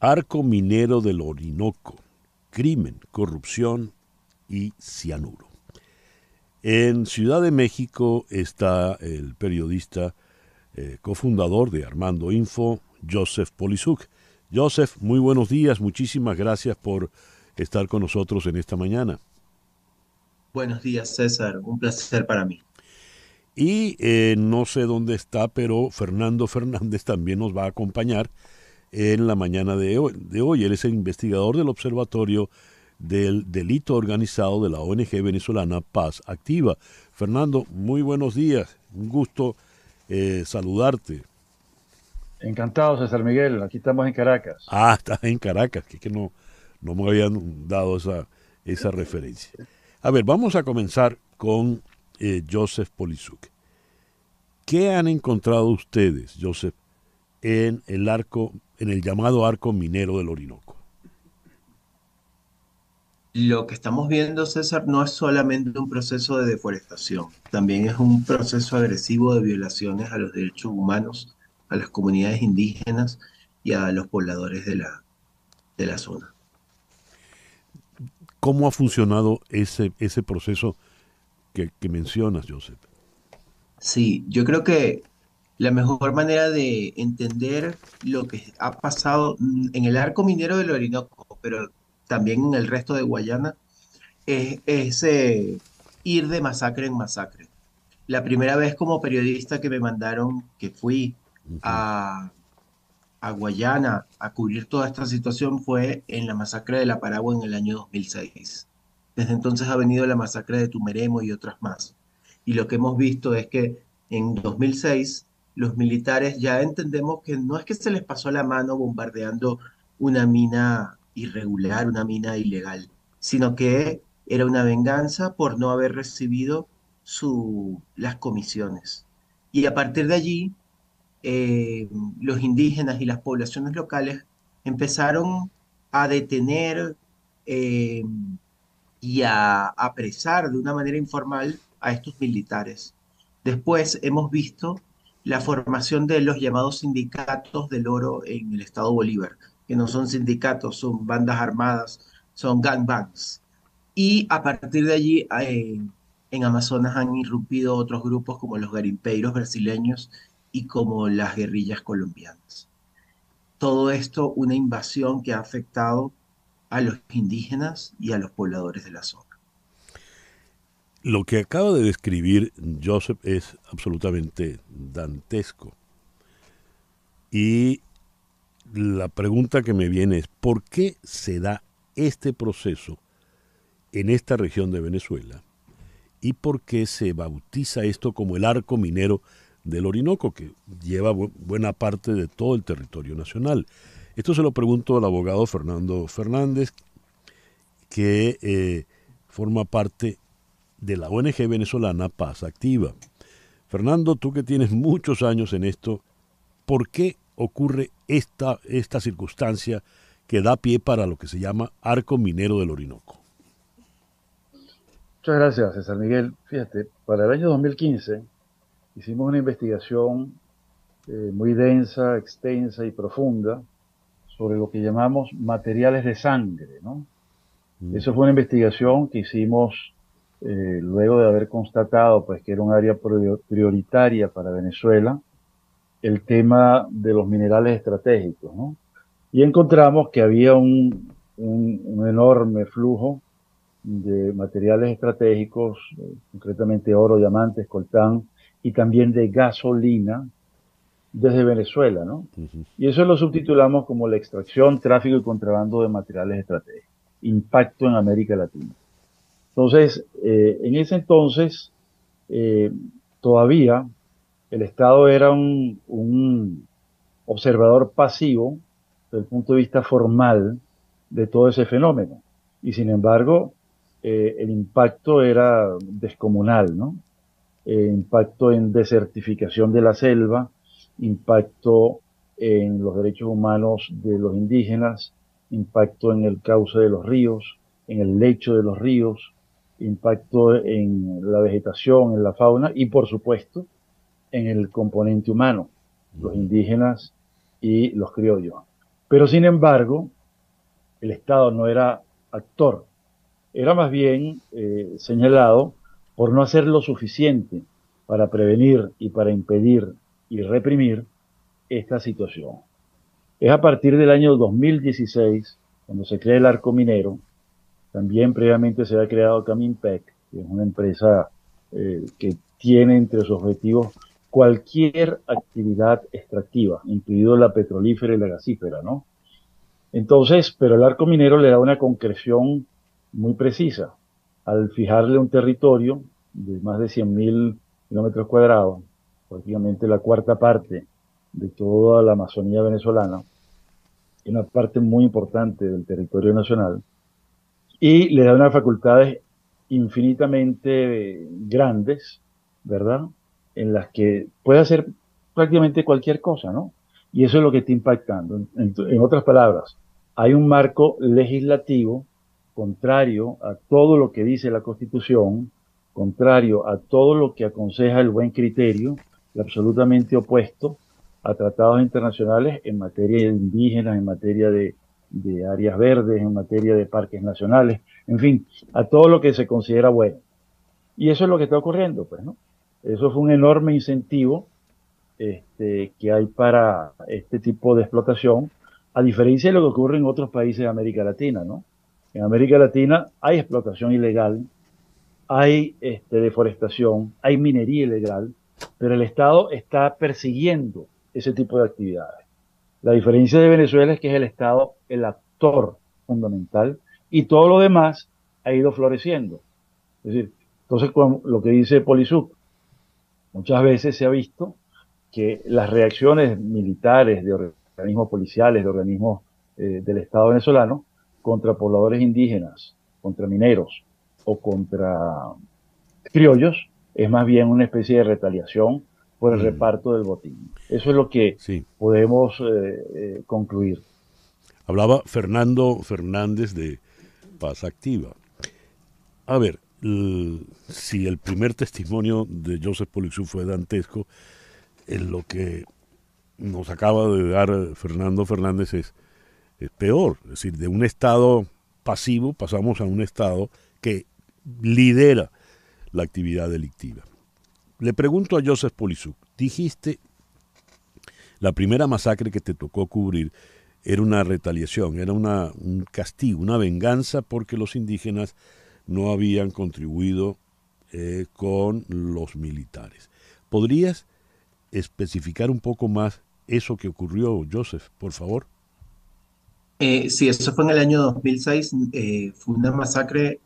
Arco Minero del Orinoco, crimen, corrupción y cianuro. En Ciudad de México está el periodista cofundador de Armando Info, Joseph Polisuk. Joseph, muy buenos días, muchísimas gracias por estar con nosotros en esta mañana. Buenos días, César, un placer para mí. Y no sé dónde está, pero Fernando Fernández también nos va a acompañar en la mañana de hoy. Él es el investigador del Observatorio del Delito Organizado de la ONG venezolana Paz Activa. Fernando, muy buenos días, un gusto saludarte. Encantado, César Miguel, aquí estamos en Caracas. Ah, estás en Caracas, que no me habían dado esa referencia. A ver, vamos a comenzar con Joseph Polisuk. ¿Qué han encontrado ustedes, Joseph, en el llamado Arco Minero del Orinoco? Lo que estamos viendo, César, no es solamente un proceso de deforestación, también es un proceso agresivo de violaciones a los derechos humanos, a las comunidades indígenas y a los pobladores de la zona. ¿Cómo ha funcionado ese proceso que mencionas, Joseph? Sí, yo creo que la mejor manera de entender lo que ha pasado en el arco minero del Orinoco, pero también en el resto de Guayana, es ir de masacre en masacre. La primera vez como periodista que me mandaron, que fui a Guayana a cubrir toda esta situación, fue en la masacre de La Paragua en el año 2006. Desde entonces ha venido la masacre de Tumeremo y otras más. Y lo que hemos visto es que en 2006 los militares ya entendemos que no es que se les pasó la mano bombardeando una mina irregular, una mina ilegal, sino que era una venganza por no haber recibido las comisiones. Y a partir de allí, los indígenas y las poblaciones locales empezaron a detener y a apresar de una manera informal a estos militares. Después hemos visto la formación de los llamados sindicatos del oro en el estado Bolívar, que no son sindicatos, son bandas armadas, son gangbangs. Y a partir de allí, en Amazonas han irrumpido otros grupos como los garimpeiros brasileños y como las guerrillas colombianas. Todo esto una invasión que ha afectado a los indígenas y a los pobladores de la zona. Lo que acaba de describir Joseph es absolutamente dantesco. Y la pregunta que me viene es, ¿por qué se da este proceso en esta región de Venezuela? ¿Y por qué se bautiza esto como el arco minero del Orinoco, que lleva buena parte de todo el territorio nacional? Esto se lo pregunto al abogado Fernando Fernández, que forma parte de la ONG venezolana Paz Activa. Fernando, tú que tienes muchos años en esto, ¿por qué ocurre esta circunstancia que da pie para lo que se llama arco minero del Orinoco? Muchas gracias, César Miguel. Fíjate, para el año 2015 hicimos una investigación muy densa, extensa y profunda sobre lo que llamamos materiales de sangre, ¿no? Eso fue una investigación que hicimos luego de haber constatado pues, que era un área prioritaria para Venezuela, el tema de los minerales estratégicos, ¿no? Y encontramos que había un enorme flujo de materiales estratégicos, concretamente oro, diamantes, coltán, y también de gasolina desde Venezuela, ¿no? Y eso lo subtitulamos como la extracción, tráfico y contrabando de materiales estratégicos, impacto en América Latina. Entonces, en ese entonces, todavía el Estado era un observador pasivo desde el punto de vista formal de todo ese fenómeno. Y sin embargo, el impacto era descomunal, ¿no? Impacto en desertificación de la selva, impacto en los derechos humanos de los indígenas, impacto en el cauce de los ríos, en el lecho de los ríos, impacto en la vegetación, en la fauna y, por supuesto, en el componente humano, los indígenas y los criollos. Pero, sin embargo, el Estado no era actor, era más bien señalado por no hacer lo suficiente para prevenir y para impedir y reprimir esta situación. Es a partir del año 2016, cuando se crea el arco minero, también previamente se ha creado Caminpec, que es una empresa que tiene entre sus objetivos cualquier actividad extractiva, incluido la petrolífera y la gasífera, ¿no? Entonces, pero el arco minero le da una concreción muy precisa. Al fijarle un territorio de más de 100.000 kilómetros cuadrados, prácticamente la cuarta parte de toda la Amazonía venezolana, una parte muy importante del territorio nacional, y le da unas facultades infinitamente grandes, ¿verdad?, en las que puede hacer prácticamente cualquier cosa, ¿no? Y eso es lo que está impactando. En otras palabras, hay un marco legislativo contrario a todo lo que dice la Constitución, contrario a todo lo que aconseja el buen criterio, y absolutamente opuesto a tratados internacionales en materia de indígenas, en materia de áreas verdes, en materia de parques nacionales, en fin, a todo lo que se considera bueno. Y eso es lo que está ocurriendo, pues, ¿no? Eso fue un enorme incentivo que hay para este tipo de explotación, a diferencia de lo que ocurre en otros países de América Latina, ¿no? En América Latina hay explotación ilegal, hay deforestación, hay minería ilegal, pero el Estado está persiguiendo ese tipo de actividades. La diferencia de Venezuela es que es el Estado el actor fundamental y todo lo demás ha ido floreciendo. Es decir, entonces lo que dice Polisuc, muchas veces se ha visto que las reacciones militares de organismos policiales, de organismos del Estado venezolano, contra pobladores indígenas, contra mineros o contra criollos, es más bien una especie de retaliación por el reparto del botín. Eso es lo que podemos concluir. Hablaba Fernando Fernández de Paz Activa. A ver, si el primer testimonio de Joseph Polisuc fue dantesco, lo que nos acaba de dar Fernando Fernández es peor. Es decir, de un estado pasivo pasamos a un estado que lidera la actividad delictiva. Le pregunto a Joseph Polisuk, dijiste, la primera masacre que te tocó cubrir era una retaliación, era un castigo, una venganza porque los indígenas no habían contribuido con los militares. ¿Podrías especificar un poco más eso que ocurrió, Joseph, por favor? Sí, eso fue en el año 2006. Fue una masacre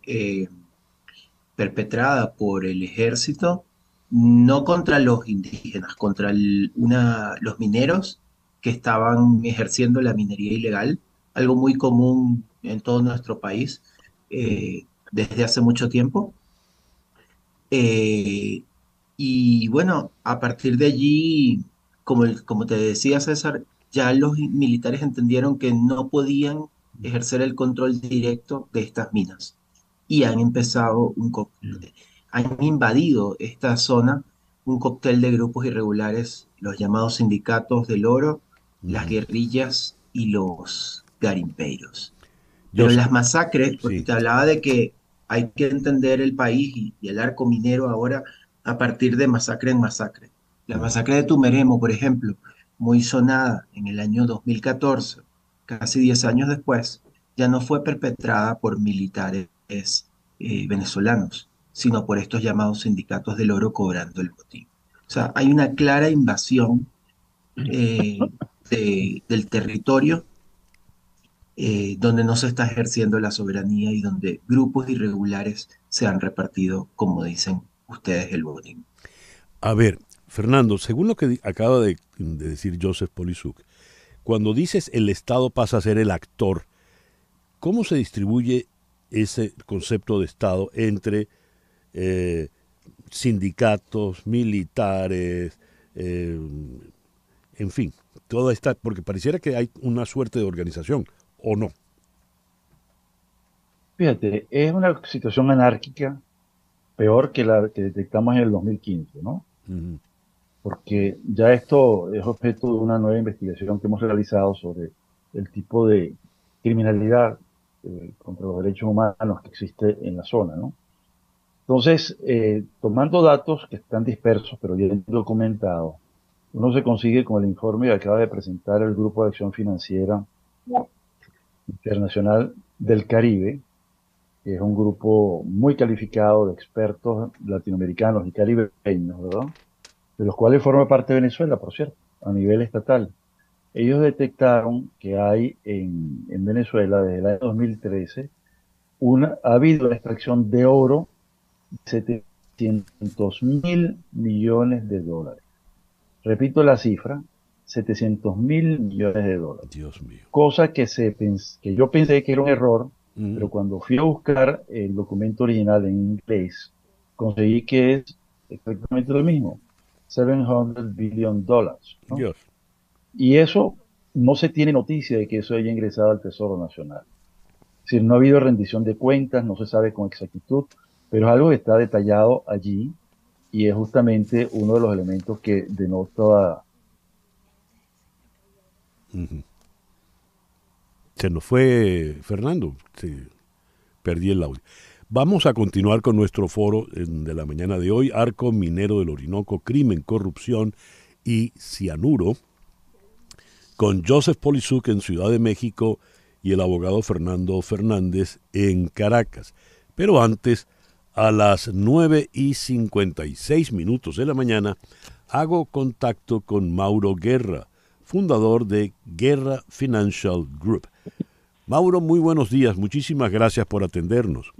perpetrada por el ejército, no contra los indígenas, contra los mineros que estaban ejerciendo la minería ilegal, algo muy común en todo nuestro país desde hace mucho tiempo. Eh, y bueno, a partir de allí, como te decía César, ya los militares entendieron que no podían ejercer el control directo de estas minas y han empezado han invadido esta zona un cóctel de grupos irregulares, los llamados sindicatos del oro, las guerrillas y los garimpeiros. Pero Joseph, las masacres, porque sí. te hablaba de que hay que entender el país y el arco minero ahora a partir de masacre en masacre. La masacre de Tumeremo, por ejemplo, muy sonada en el año 2014, casi 10 años después, ya no fue perpetrada por militares venezolanos, sino por estos llamados sindicatos del oro cobrando el botín. O sea, hay una clara invasión del territorio donde no se está ejerciendo la soberanía y donde grupos irregulares se han repartido, como dicen ustedes, el botín. A ver, Fernando, según lo que acaba de decir Joseph Polisuk, cuando dices el Estado pasa a ser el actor, ¿cómo se distribuye ese concepto de Estado entre sindicatos, militares, en fin, toda esta, porque pareciera que hay una suerte de organización, ¿o no? Fíjate, es una situación anárquica peor que la que detectamos en el 2015, ¿no? Uh-huh. Porque ya esto es objeto de una nueva investigación que hemos realizado sobre el tipo de criminalidad contra los derechos humanos que existe en la zona, ¿no? Entonces, tomando datos que están dispersos, pero bien documentados, uno se consigue con el informe que acaba de presentar el Grupo de Acción Financiera Internacional del Caribe, que es un grupo muy calificado de expertos latinoamericanos y caribeños, ¿verdad? De los cuales forma parte Venezuela, por cierto, a nivel estatal. Ellos detectaron que hay en Venezuela, desde el año 2013, ha habido una extracción de oro de 700.000 millones de dólares. Repito la cifra, 700.000 millones de dólares. Dios mío. Cosa que yo pensé que era un error, pero cuando fui a buscar el documento original en inglés, conseguí que es exactamente lo mismo, 700 billion dólares, ¿no? Dios. Y eso no se tiene noticia de que eso haya ingresado al Tesoro Nacional. Es decir, no ha habido rendición de cuentas, no se sabe con exactitud, pero es algo que está detallado allí y es justamente uno de los elementos que denota. Uh-huh. Se nos fue Fernando, perdí el audio. Vamos a continuar con nuestro foro de la mañana de hoy, Arco Minero del Orinoco, Crimen, Corrupción y Cianuro, con Joseph Polisuk en Ciudad de México y el abogado Fernando Fernández en Caracas. Pero antes, a las 9:56 de la mañana, hago contacto con Mauro Guerra, fundador de Guerra Financial Group. Mauro, muy buenos días. Muchísimas gracias por atendernos.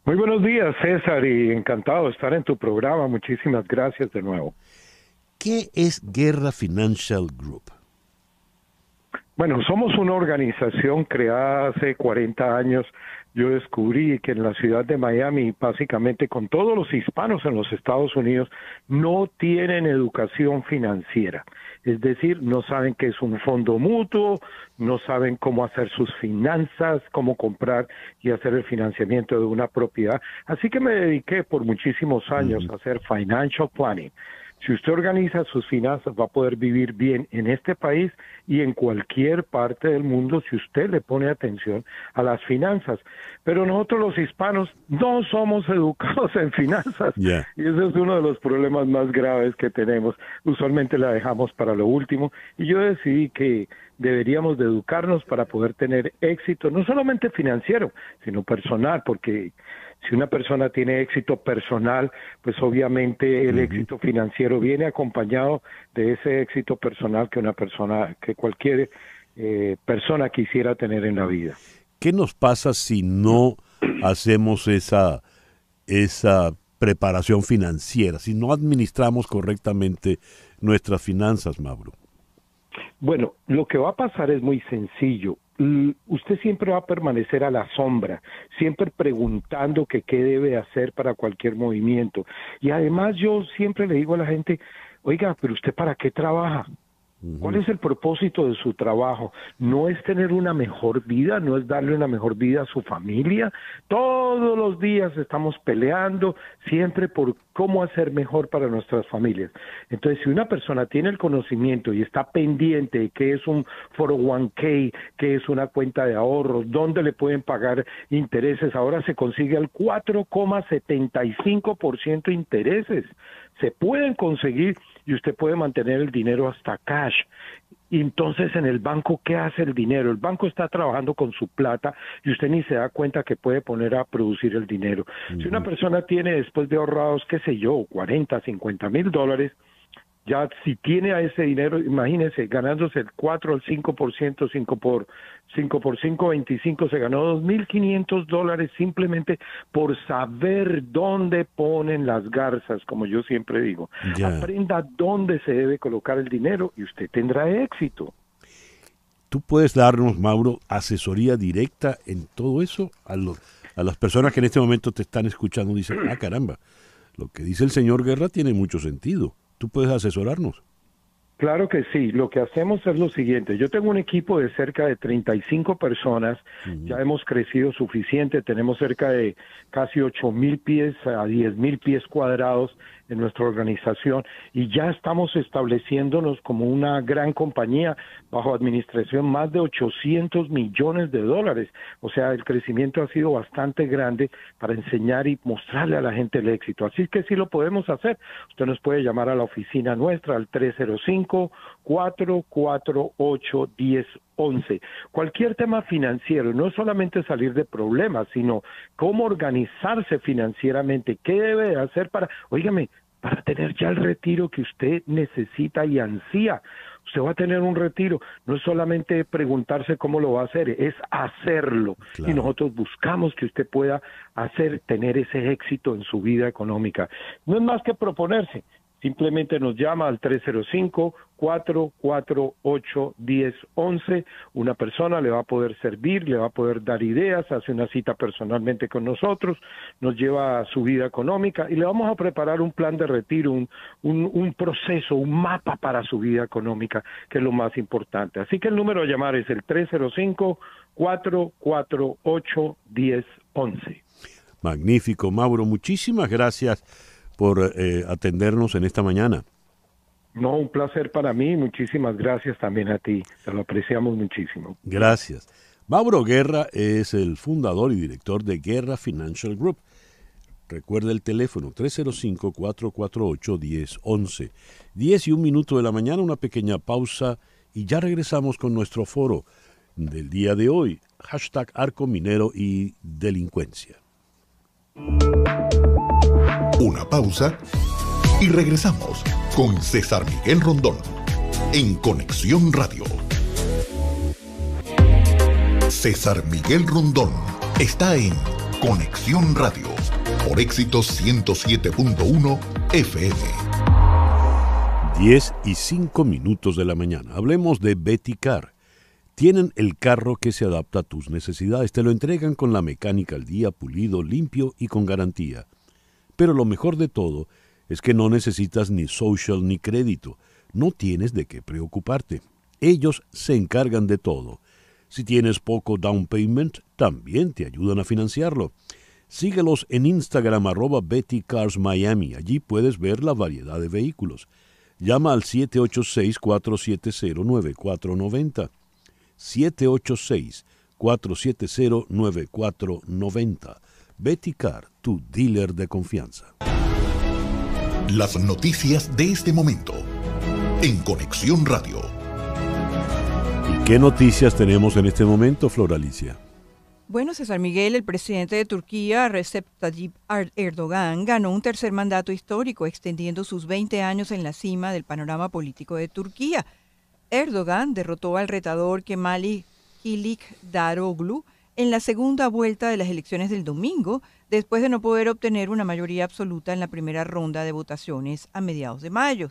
Muy buenos días, César, y encantado de estar en tu programa. Muchísimas gracias de nuevo. ¿Qué es Guerra Financial Group? Bueno, somos una organización creada hace 40 años. Yo descubrí que en la ciudad de Miami, básicamente con todos los hispanos en los Estados Unidos, no tienen educación financiera. Es decir, no saben qué es un fondo mutuo, no saben cómo hacer sus finanzas, cómo comprar y hacer el financiamiento de una propiedad. Así que me dediqué por muchísimos años a hacer financial planning. Si usted organiza sus finanzas, va a poder vivir bien en este país y en cualquier parte del mundo si usted le pone atención a las finanzas. Pero nosotros los hispanos no somos educados en finanzas. Yeah. Y ese es uno de los problemas más graves que tenemos. Usualmente la dejamos para lo último. Y yo decidí que deberíamos de educarnos para poder tener éxito, no solamente financiero, sino personal, porque si una persona tiene éxito personal, pues obviamente el éxito financiero viene acompañado de ese éxito personal que cualquier persona quisiera tener en la vida. ¿Qué nos pasa si no hacemos esa preparación financiera, si no administramos correctamente nuestras finanzas, Mauro? Bueno, lo que va a pasar es muy sencillo. Usted siempre va a permanecer a la sombra, siempre preguntando que qué debe hacer para cualquier movimiento. Y además yo siempre le digo a la gente, oiga, pero ¿usted para qué trabaja? ¿Cuál es el propósito de su trabajo? ¿No es tener una mejor vida? ¿No es darle una mejor vida a su familia? Todos los días estamos peleando siempre por cómo hacer mejor para nuestras familias. Entonces, si una persona tiene el conocimiento y está pendiente de qué es un 401k, qué es una cuenta de ahorros, dónde le pueden pagar intereses, ahora se consigue al 4,75% intereses. Se pueden conseguir y usted puede mantener el dinero hasta cash. Y entonces en el banco, ¿qué hace el dinero? El banco está trabajando con su plata y usted ni se da cuenta que puede poner a producir el dinero. Si una persona tiene después de ahorrados, qué sé yo, 40, 50 mil dólares, ya si tiene a ese dinero, imagínese, ganándose el 4 o el 5%, 5 por 5, 25, se ganó $2,500 simplemente por saber dónde ponen las garzas, como yo siempre digo. Ya. Aprenda dónde se debe colocar el dinero y usted tendrá éxito. ¿Tú puedes darnos, Mauro, asesoría directa en todo eso? A las personas que en este momento te están escuchando dicen, ah, caramba, lo que dice el señor Guerra tiene mucho sentido. ¿Tú puedes asesorarnos? Claro que sí. Lo que hacemos es lo siguiente. Yo tengo un equipo de cerca de 35 personas. Ya hemos crecido suficiente. Tenemos cerca de casi 8,000 pies a 10,000 pies cuadrados en nuestra organización y ya estamos estableciéndonos como una gran compañía bajo administración, más de $800 millones. O sea, el crecimiento ha sido bastante grande para enseñar y mostrarle a la gente el éxito. Así que sí lo podemos hacer. Usted nos puede llamar a la oficina nuestra al 305-448-1011. Cualquier tema financiero, no es solamente salir de problemas, sino cómo organizarse financieramente, qué debe de hacer para tener ya el retiro que usted necesita y ansía. Usted va a tener un retiro, no es solamente preguntarse cómo lo va a hacer, es hacerlo. Claro. Y nosotros buscamos que usted pueda tener ese éxito en su vida económica. No es más que proponerse. Simplemente nos llama al 305-448-1011. Una persona le va a poder servir, le va a poder dar ideas, hace una cita personalmente con nosotros, nos lleva a su vida económica y le vamos a preparar un plan de retiro, un proceso, un mapa para su vida económica, que es lo más importante. Así que el número a llamar es el 305-448-1011. Magnífico, Mauro. Muchísimas gracias por atendernos en esta mañana. No, un placer para mí, muchísimas gracias también a ti, te lo apreciamos muchísimo. Gracias. Mauro Guerra es el fundador y director de Guerra Financial Group. Recuerda el teléfono 305-448-1011. 10:01 de la mañana, una pequeña pausa y ya regresamos con nuestro foro del día de hoy. #Arco Minero y Delincuencia. Una pausa y regresamos con César Miguel Rondón en Conexión Radio. César Miguel Rondón está en Conexión Radio por Éxitos 107.1 FM. 10:05 de la mañana. Hablemos de Betty Car. Tienen el carro que se adapta a tus necesidades. Te lo entregan con la mecánica al día, pulido, limpio y con garantía. Pero lo mejor de todo es que no necesitas ni social ni crédito. No tienes de qué preocuparte. Ellos se encargan de todo. Si tienes poco down payment, también te ayudan a financiarlo. Síguelos en Instagram @BettyCarsMiami. Allí puedes ver la variedad de vehículos. Llama al 786-470-9490. 786-470-9490. Betty Car, tu dealer de confianza. Las noticias de este momento en Conexión Radio. ¿Y qué noticias tenemos en este momento, Flor Alicia? Bueno, César Miguel, el presidente de Turquía, Recep Tayyip Erdogan, ganó un tercer mandato histórico, extendiendo sus 20 años en la cima del panorama político de Turquía. Erdogan derrotó al retador Kemal Kılıçdaroğlu en la segunda vuelta de las elecciones del domingo, después de no poder obtener una mayoría absoluta en la primera ronda de votaciones a mediados de mayo.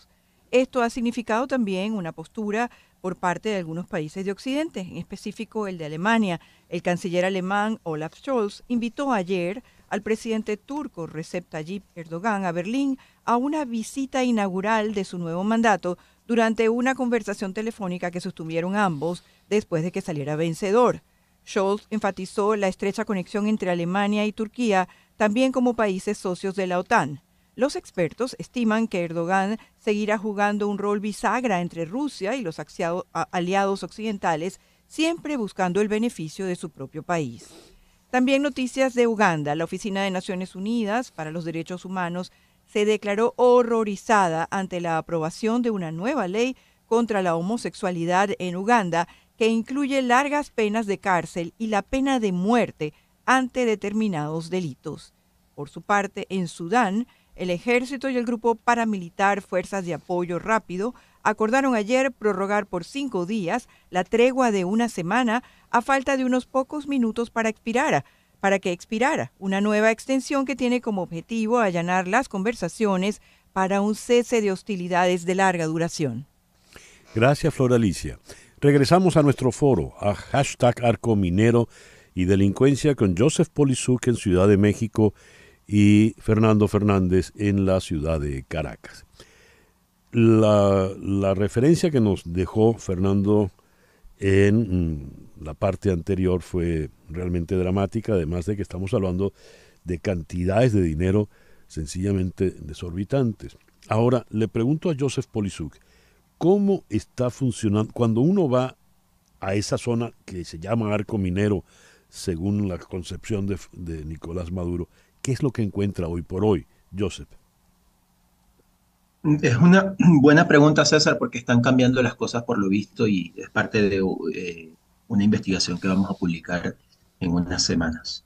Esto ha significado también una postura por parte de algunos países de Occidente, en específico el de Alemania. El canciller alemán Olaf Scholz invitó ayer al presidente turco Recep Tayyip Erdogan a Berlín a una visita inaugural de su nuevo mandato durante una conversación telefónica que sostuvieron ambos después de que saliera vencedor. Scholz enfatizó la estrecha conexión entre Alemania y Turquía, también como países socios de la OTAN. Los expertos estiman que Erdogan seguirá jugando un rol bisagra entre Rusia y los aliados occidentales, siempre buscando el beneficio de su propio país. También noticias de Uganda. La Oficina de Naciones Unidas para los Derechos Humanos se declaró horrorizada ante la aprobación de una nueva ley contra la homosexualidad en Uganda, que incluye largas penas de cárcel y la pena de muerte ante determinados delitos. Por su parte, en Sudán, el ejército y el grupo paramilitar Fuerzas de Apoyo Rápido acordaron ayer prorrogar por 5 días la tregua de una semana a falta de unos pocos minutos para que expirara una nueva extensión que tiene como objetivo allanar las conversaciones para un cese de hostilidades de larga duración. Gracias, Flor Alicia. Regresamos a nuestro foro, a #Arcominero y Delincuencia con Joseph Polisuk en Ciudad de México y Fernando Fernández en la ciudad de Caracas. La referencia que nos dejó Fernando en la parte anterior fue realmente dramática, además de que estamos hablando de cantidades de dinero sencillamente desorbitantes. Ahora, le pregunto a Joseph Polisuk, ¿cómo está funcionando cuando uno va a esa zona que se llama Arco Minero, según la concepción de Nicolás Maduro? ¿Qué es lo que encuentra hoy por hoy, Joseph? Es una buena pregunta, César, porque están cambiando las cosas por lo visto y es parte de una investigación que vamos a publicar en unas semanas.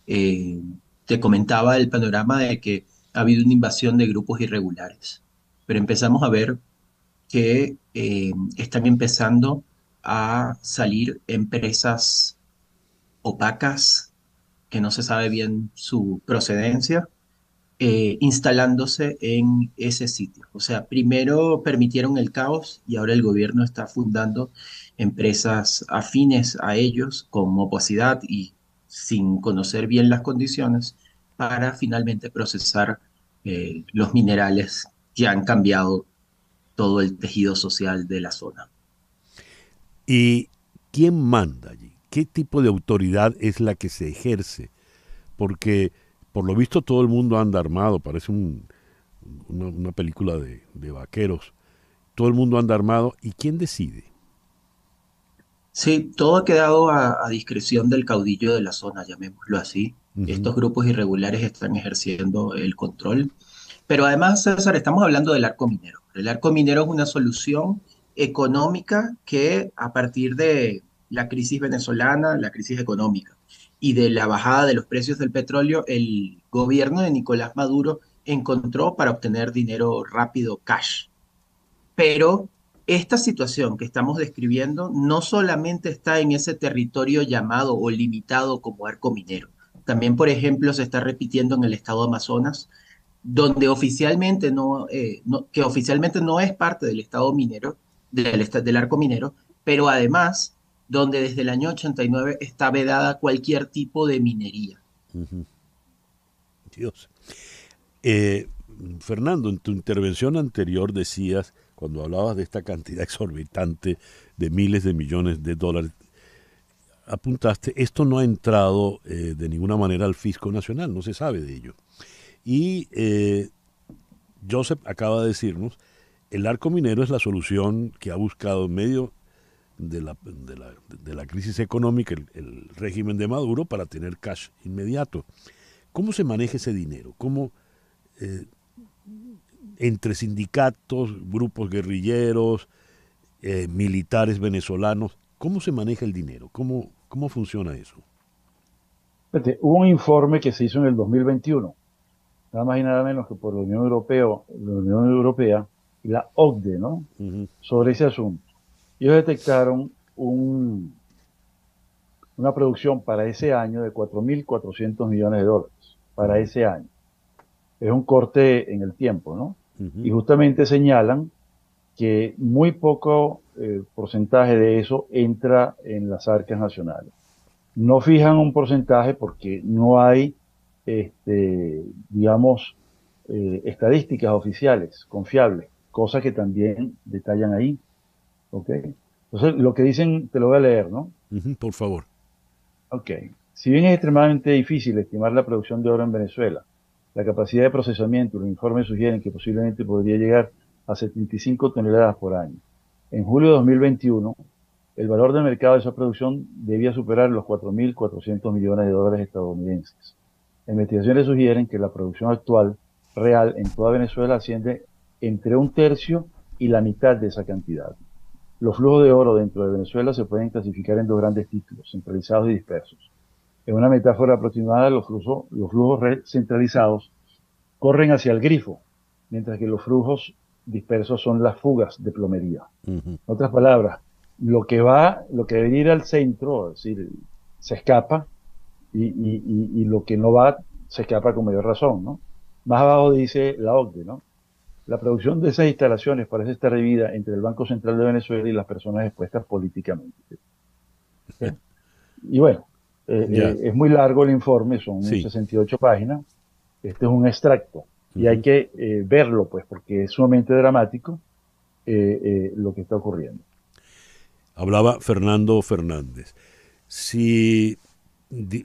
Te comentaba el panorama de que ha habido una invasión de grupos irregulares, pero empezamos a ver que están empezando a salir empresas opacas que no se sabe bien su procedencia, instalándose en ese sitio. O sea, primero permitieron el caos y ahora el gobierno está fundando empresas afines a ellos con opacidad y sin conocer bien las condiciones para finalmente procesar los minerales que han cambiado todo el tejido social de la zona. ¿Y quién manda allí? ¿Qué tipo de autoridad es la que se ejerce? Porque por lo visto todo el mundo anda armado, parece una película de vaqueros. Todo el mundo anda armado. ¿Y quién decide? Sí, todo ha quedado a discreción del caudillo de la zona, llamémoslo así. Estos grupos irregulares están ejerciendo el control. Pero además, César, estamos hablando del arco minero. El arco minero es una solución económica que a partir de la crisis venezolana, la crisis económica y de la bajada de los precios del petróleo, el gobierno de Nicolás Maduro encontró para obtener dinero rápido, cash. Pero esta situación que estamos describiendo no solamente está en ese territorio llamado o limitado como arco minero. También, por ejemplo, se está repitiendo en el estado de Amazonas, donde oficialmente que oficialmente no es parte del estado minero, del arco minero, pero además donde desde el año 89 está vedada cualquier tipo de minería. Dios. Fernando, en tu intervención anterior decías, cuando hablabas de esta cantidad exorbitante de miles de millones de dólares, apuntaste, esto no ha entrado de ninguna manera al fisco nacional, no se sabe de ello. Y Joseph acaba de decirnos, el arco minero es la solución que ha buscado en medio de la crisis económica el régimen de Maduro para tener cash inmediato. ¿Cómo se maneja ese dinero? ¿Cómo entre sindicatos, grupos guerrilleros, militares venezolanos, cómo se maneja el dinero? ¿Cómo funciona eso? Fíjate, hubo un informe que se hizo en el 2021, nada más y nada menos que por la Unión Europea y la OCDE, ¿no? Sobre ese asunto. Ellos detectaron una producción para ese año de 4.400 millones de dólares, para ese año. Es un corte en el tiempo, ¿no? Y justamente señalan que muy poco porcentaje de eso entra en las arcas nacionales. No fijan un porcentaje porque no hay, digamos, estadísticas oficiales confiables, cosa que también detallan ahí. ¿Ok? Entonces, lo que dicen, te lo voy a leer, ¿no? Por favor. Ok. Si bien es extremadamente difícil estimar la producción de oro en Venezuela, la capacidad de procesamiento, los informes sugieren que posiblemente podría llegar a 75 toneladas por año. En julio de 2021, el valor del mercado de esa producción debía superar los 4.400 millones de dólares estadounidenses. Investigaciones sugieren que la producción actual real en toda Venezuela asciende entre un tercio y la mitad de esa cantidad. Los flujos de oro dentro de Venezuela se pueden clasificar en dos grandes títulos, centralizados y dispersos. En una metáfora aproximada, los flujos centralizados corren hacia el grifo, mientras que los flujos dispersos son las fugas de plomería. En otras palabras, lo que debería ir al centro, es decir, se escapa, y lo que no va, se escapa con mayor razón, ¿no? Más abajo dice la OCDE, ¿no? La producción de esas instalaciones parece estar dividida entre el Banco Central de Venezuela y las personas expuestas políticamente. ¿Sí? Y bueno, es muy largo el informe, son 68 páginas. Este es un extracto y hay que verlo, pues, porque es sumamente dramático lo que está ocurriendo. Hablaba Fernando Fernández. Si,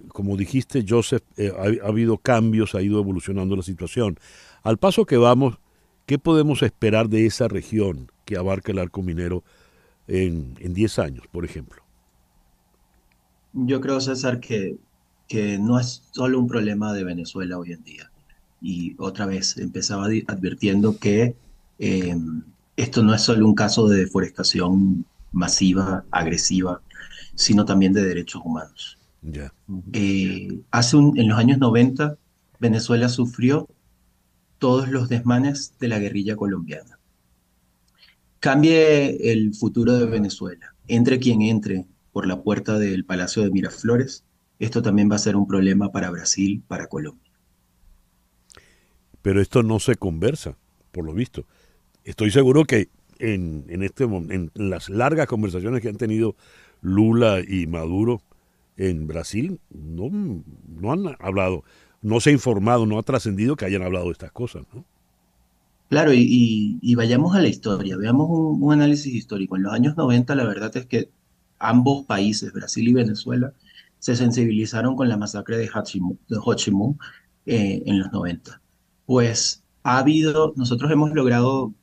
como dijiste, Joseph, ha habido cambios, ha ido evolucionando la situación. Al paso que vamos, ¿qué podemos esperar de esa región que abarca el arco minero en 10 años, por ejemplo? Yo creo, César, que no es solo un problema de Venezuela hoy en día. Y otra vez empezaba advirtiendo que esto no es solo un caso de deforestación masiva, agresiva, sino también de derechos humanos. Yeah. En los años 90, Venezuela sufrió todos los desmanes de la guerrilla colombiana. Cambie el futuro de Venezuela. Entre quien entre por la puerta del Palacio de Miraflores, esto también va a ser un problema para Brasil, para Colombia. Pero esto no se conversa, por lo visto. Estoy seguro que en las largas conversaciones que han tenido Lula y Maduro en Brasil, no han hablado, no se ha informado, no ha trascendido que hayan hablado de estas cosas, ¿no? Claro, y vayamos a la historia, veamos un análisis histórico. En los años 90, la verdad es que ambos países, Brasil y Venezuela, se sensibilizaron con la masacre de Ho Chi Minh en los 90. Pues nosotros hemos logrado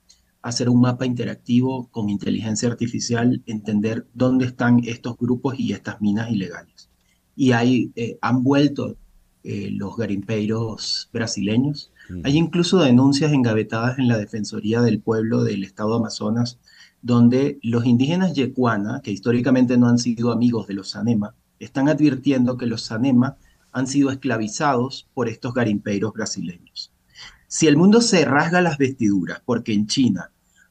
hacer un mapa interactivo con inteligencia artificial, entender dónde están estos grupos y estas minas ilegales. Y han vuelto los garimpeiros brasileños. Hay incluso denuncias engavetadas en la Defensoría del Pueblo del Estado de Amazonas, donde los indígenas Yecuana, que históricamente no han sido amigos de los Sanema, están advirtiendo que los Sanema han sido esclavizados por estos garimpeiros brasileños. Si el mundo se rasga las vestiduras porque en China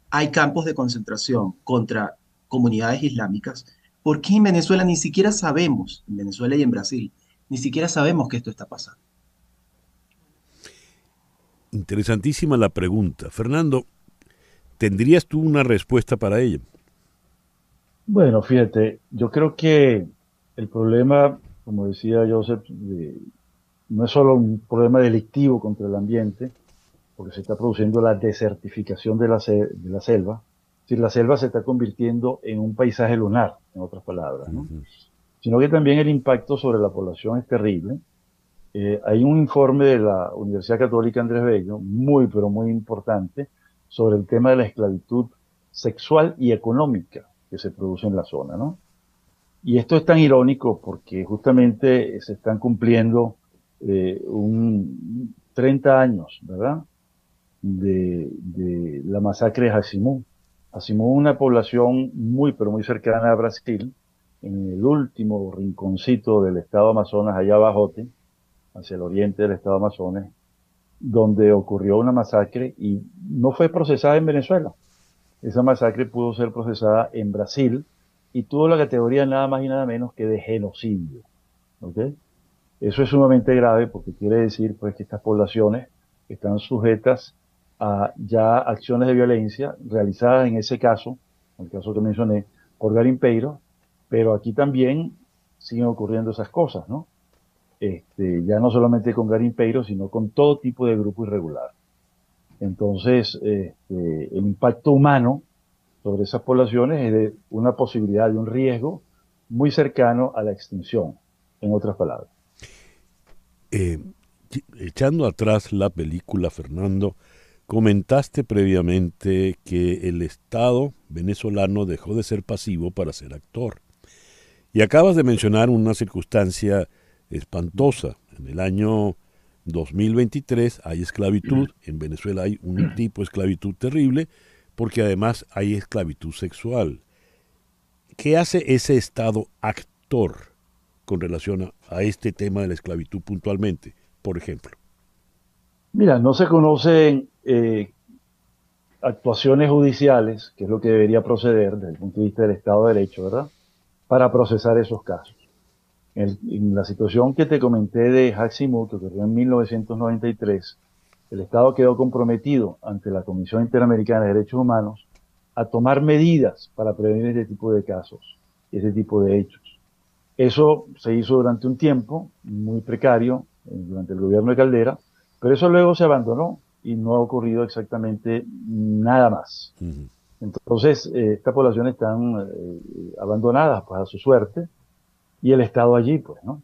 hay campos de concentración contra comunidades islámicas, ¿por qué en Venezuela ni siquiera sabemos, en Venezuela y en Brasil, ni siquiera sabemos que esto está pasando? Interesantísima la pregunta. Fernando, ¿tendrías tú una respuesta para ella? Bueno, fíjate, yo creo que el problema, como decía Joseph, no es solo un problema delictivo contra el ambiente, porque se está produciendo la desertificación de la selva. Es decir, la selva se está convirtiendo en un paisaje lunar, en otras palabras, ¿no? sino que también el impacto sobre la población es terrible. Hay un informe de la Universidad Católica Andrés Bello, muy, pero muy importante, sobre el tema de la esclavitud sexual y económica que se produce en la zona, ¿no? Y esto es tan irónico porque justamente se están cumpliendo 30 años, ¿verdad?, de la masacre de Jacimú. Jacimú es una población muy, pero muy cercana a Brasil, en el último rinconcito del estado Amazonas, allá abajote, hacia el oriente del estado Amazonas, donde ocurrió una masacre y no fue procesada en Venezuela. Esa masacre pudo ser procesada en Brasil y tuvo la categoría nada más y nada menos que de genocidio. ¿Ok? Eso es sumamente grave porque quiere decir pues que estas poblaciones están sujetas a ya acciones de violencia realizadas en ese caso, en el caso que mencioné, por garimpeiros, pero aquí también siguen ocurriendo esas cosas, ¿no? Ya no solamente con garimpeiros, sino con todo tipo de grupo irregular. Entonces, el impacto humano sobre esas poblaciones es de una posibilidad de un riesgo muy cercano a la extinción, en otras palabras. Echando atrás la película, Fernando, comentaste previamente que el Estado venezolano dejó de ser pasivo para ser actor. Y acabas de mencionar una circunstancia espantosa. En el año 2023 hay esclavitud. En Venezuela hay un tipo de esclavitud terrible porque además hay esclavitud sexual. ¿Qué hace ese Estado actor con relación a este tema de la esclavitud puntualmente, por ejemplo? Mira, no se conocen actuaciones judiciales, que es lo que debería proceder desde el punto de vista del Estado de Derecho, ¿verdad?, para procesar esos casos. En la situación que te comenté de Jacimú, que ocurrió en 1993, el Estado quedó comprometido ante la Comisión Interamericana de Derechos Humanos a tomar medidas para prevenir este tipo de casos, este tipo de hechos. Eso se hizo durante un tiempo muy precario, durante el gobierno de Caldera, pero eso luego se abandonó y no ha ocurrido exactamente nada más. Entonces, estas poblaciones están abandonadas pues, a su suerte, y el Estado allí, pues, ¿no?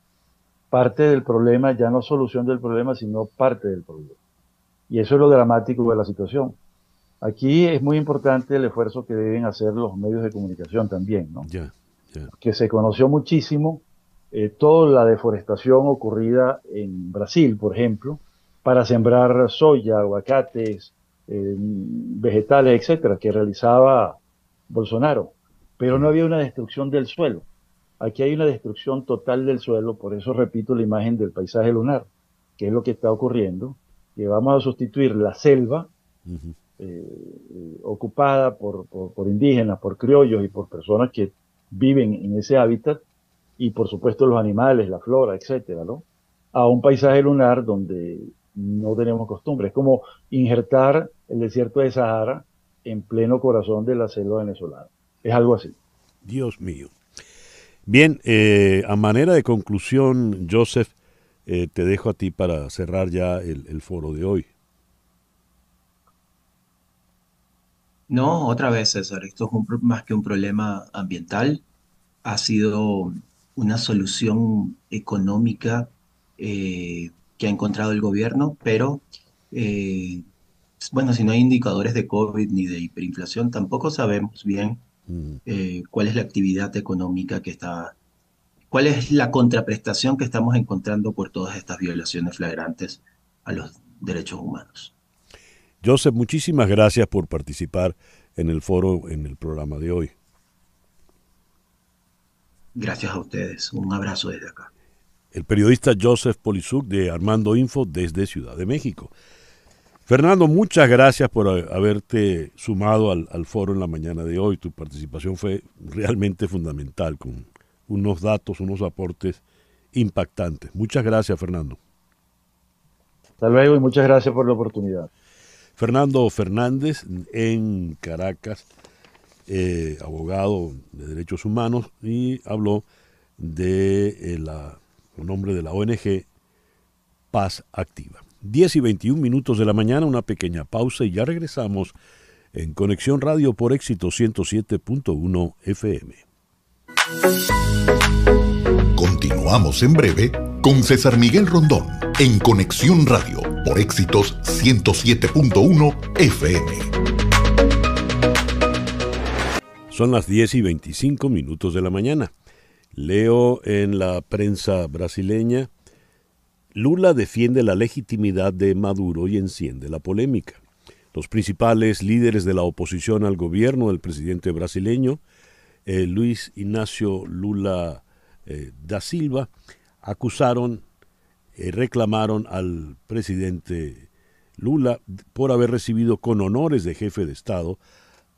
Parte del problema, ya no solución del problema, sino parte del problema. Y eso es lo dramático de la situación. Aquí es muy importante el esfuerzo que deben hacer los medios de comunicación también, ¿no? Que se conoció muchísimo toda la deforestación ocurrida en Brasil, por ejemplo, para sembrar soya, aguacates, vegetales, etcétera, que realizaba Bolsonaro. Pero no había una destrucción del suelo. Aquí hay una destrucción total del suelo, por eso repito la imagen del paisaje lunar, que es lo que está ocurriendo, que vamos a sustituir la selva ocupada por indígenas, por criollos y por personas que viven en ese hábitat, y por supuesto los animales, la flora, etcétera, ¿no?, a un paisaje lunar donde no tenemos costumbre. Es como injertar el desierto de Sahara en pleno corazón de la selva venezolana. Es algo así. Dios mío. Bien, a manera de conclusión, Joseph, te dejo a ti para cerrar ya el foro de hoy. No, otra vez, César, esto es más que un problema ambiental, ha sido una solución económica que ha encontrado el gobierno, pero bueno, si no hay indicadores de COVID ni de hiperinflación, tampoco sabemos bien cuál es la actividad económica cuál es la contraprestación que estamos encontrando por todas estas violaciones flagrantes a los derechos humanos. Joseph, muchísimas gracias por participar en el foro, en el programa de hoy. Gracias a ustedes. Un abrazo desde acá. El periodista Joseph Polisuk de Armando Info desde Ciudad de México. Fernando, muchas gracias por haberte sumado al foro en la mañana de hoy. Tu participación fue realmente fundamental, con unos datos, unos aportes impactantes. Muchas gracias, Fernando. Hasta luego y muchas gracias por la oportunidad. Fernando Fernández en Caracas, abogado de derechos humanos, y habló de el nombre de la ONG Paz Activa. 10:21 de la mañana, una pequeña pausa y ya regresamos en Conexión Radio por Éxito 107.1 FM. Continuamos en breve con César Miguel Rondón en Conexión Radio por Éxitos 107.1 FM. Son las 10:25 de la mañana. Leo en la prensa brasileña: Lula defiende la legitimidad de Maduro y enciende la polémica. Los principales líderes de la oposición al gobierno del presidente brasileño, Luis Ignacio Lula da Silva, reclamaron al presidente Lula por haber recibido con honores de jefe de Estado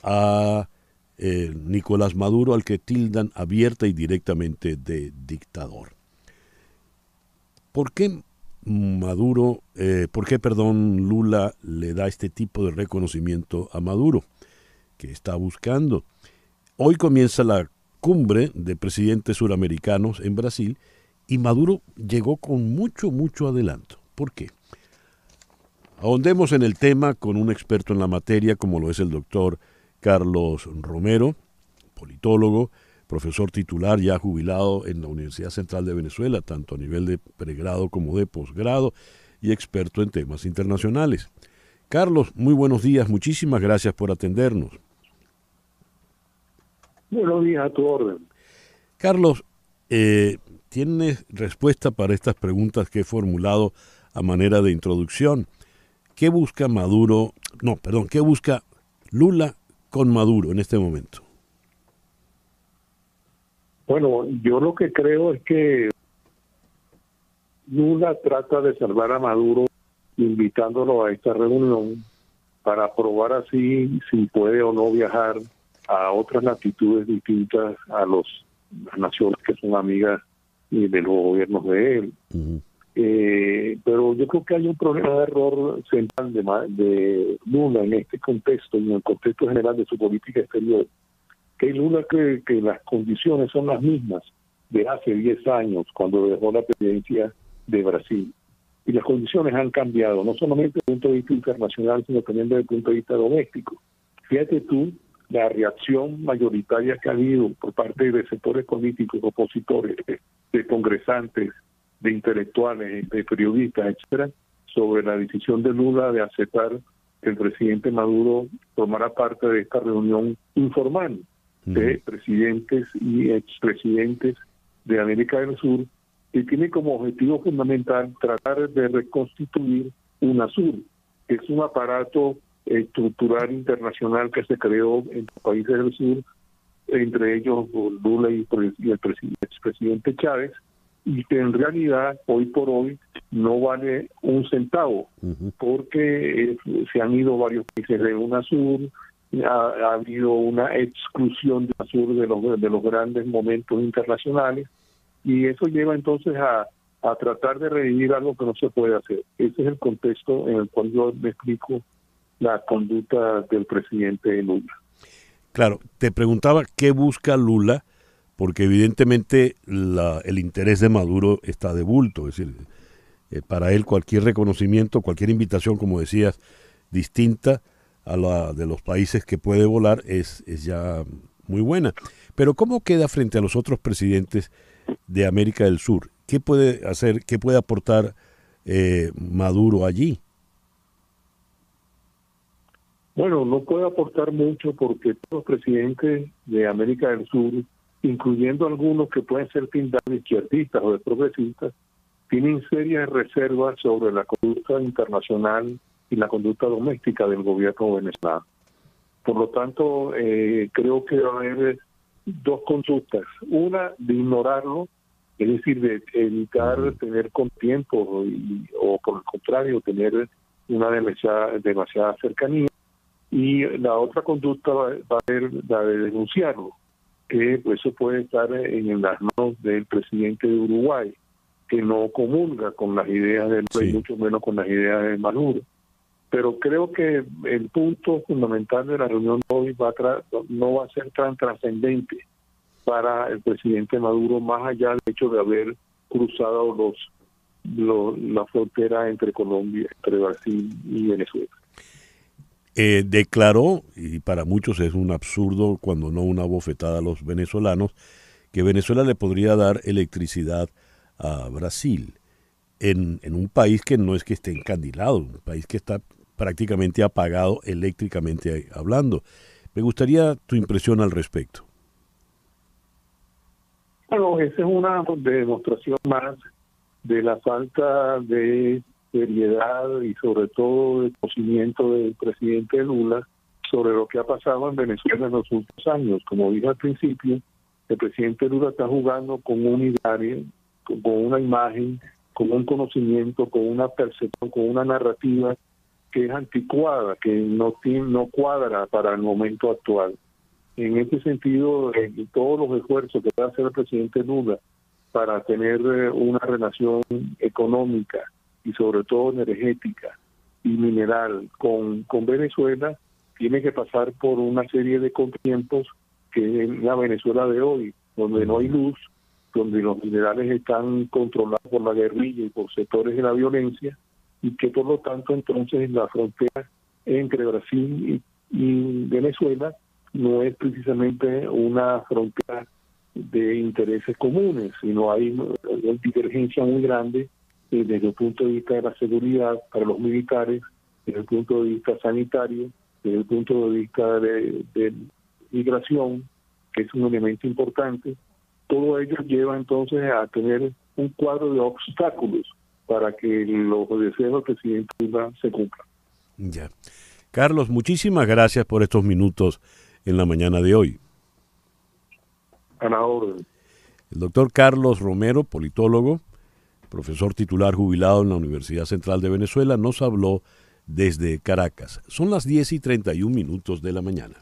a Nicolás Maduro, al que tildan abierta y directamente de dictador. ¿Por qué Lula le da este tipo de reconocimiento a Maduro? ¿Qué está buscando? Hoy comienza la cumbre de presidentes suramericanos en Brasil y Maduro llegó con mucho adelanto. ¿Por qué? Ahondemos en el tema con un experto en la materia, como lo es el doctor Carlos Romero, politólogo, profesor titular ya jubilado en la Universidad Central de Venezuela, tanto a nivel de pregrado como de posgrado, y experto en temas internacionales. Carlos, muy buenos días, muchísimas gracias por atendernos. Buenos días, a tu orden. Carlos, ¿tienes respuesta para estas preguntas que he formulado a manera de introducción? ¿Qué busca qué busca Lula con Maduro en este momento? Bueno, yo lo que creo es que Lula trata de salvar a Maduro invitándolo a esta reunión para probar así si puede o no viajar a otras latitudes distintas a las naciones que son amigas de los gobiernos de él. Uh-huh. Pero yo creo que hay un problema de error central de Lula en este contexto y en el contexto general de su política exterior, que Lula cree que las condiciones son las mismas de hace 10 años cuando dejó la presidencia de Brasil. Y las condiciones han cambiado, no solamente desde el punto de vista internacional, sino también desde el punto de vista doméstico. Fíjate tú la reacción mayoritaria que ha habido por parte de sectores políticos, opositores, de congresantes, de intelectuales, de periodistas, etcétera, sobre la decisión de Lula de aceptar que el presidente Maduro tomara parte de esta reunión informal de presidentes y expresidentes de América del Sur, que tiene como objetivo fundamental tratar de reconstituir UNASUR, que es un aparato estructural internacional que se creó en los países del sur, entre ellos Lula y el expresidente Chávez, y que en realidad hoy por hoy no vale un centavo, porque se han ido varios países de UNASUR, ha habido una exclusión de UNASUR de los grandes momentos internacionales, y eso lleva entonces a tratar de revivir algo que no se puede hacer. Ese es el contexto en el cual yo me explico la conducta del presidente Lula. Claro, te preguntaba qué busca Lula, porque evidentemente el interés de Maduro está de bulto, es decir, para él cualquier reconocimiento, cualquier invitación, como decías, distinta a la de los países que puede volar es ya muy buena. Pero ¿cómo queda frente a los otros presidentes de América del Sur? ¿Qué puede hacer, qué puede aportar Maduro allí? Bueno, no puede aportar mucho porque todos los presidentes de América del Sur, incluyendo algunos que pueden ser tildados de izquierdistas o de progresistas, tienen serias reservas sobre la conducta internacional y la conducta doméstica del gobierno venezolano. Por lo tanto, creo que va a haber dos conductas. Una, de ignorarlo, es decir, de evitar tener contiempo o por el contrario, tener una demasiada cercanía. Y la otra conducta va a ser la de denunciarlo, que eso puede estar en las manos del presidente de Uruguay, que no comulga con las ideas de Lula y mucho menos con las ideas de Maduro. Pero creo que el punto fundamental de la reunión de hoy no va a ser tan trascendente para el presidente Maduro, más allá del hecho de haber cruzado la frontera entre Colombia, entre Brasil y Venezuela. Declaró, y para muchos es un absurdo, cuando no una bofetada a los venezolanos, que Venezuela le podría dar electricidad a Brasil, en un país que no es que esté encandilado, un país que está prácticamente apagado eléctricamente hablando. Me gustaría tu impresión al respecto. Bueno, esa es una demostración más de la falta de seriedad y sobre todo de conocimiento del presidente Lula sobre lo que ha pasado en Venezuela en los últimos años. Como dije al principio, el presidente Lula está jugando con un ideario, con una imagen, con un conocimiento, con una percepción, con una narrativa que es anticuada, que no cuadra para el momento actual. En este sentido, todos los esfuerzos que va a hacer el presidente Lula para tener una relación económica y sobre todo energética y mineral con Venezuela, tiene que pasar por una serie de contratiempos que es la Venezuela de hoy, donde no hay luz, donde los minerales están controlados por la guerrilla y por sectores de la violencia, y que por lo tanto entonces la frontera entre Brasil y Venezuela no es precisamente una frontera de intereses comunes, sino hay una divergencia muy grande desde el punto de vista de la seguridad para los militares, desde el punto de vista sanitario, desde el punto de vista de migración, que es un elemento importante. Todo ello lleva entonces a tener un cuadro de obstáculos para que los deseos del presidente Lula se cumplan. Ya. Carlos, muchísimas gracias por estos minutos en la mañana de hoy. A la orden. El doctor Carlos Romero, politólogo, profesor titular jubilado en la Universidad Central de Venezuela, nos habló desde Caracas. Son las 10:31 de la mañana.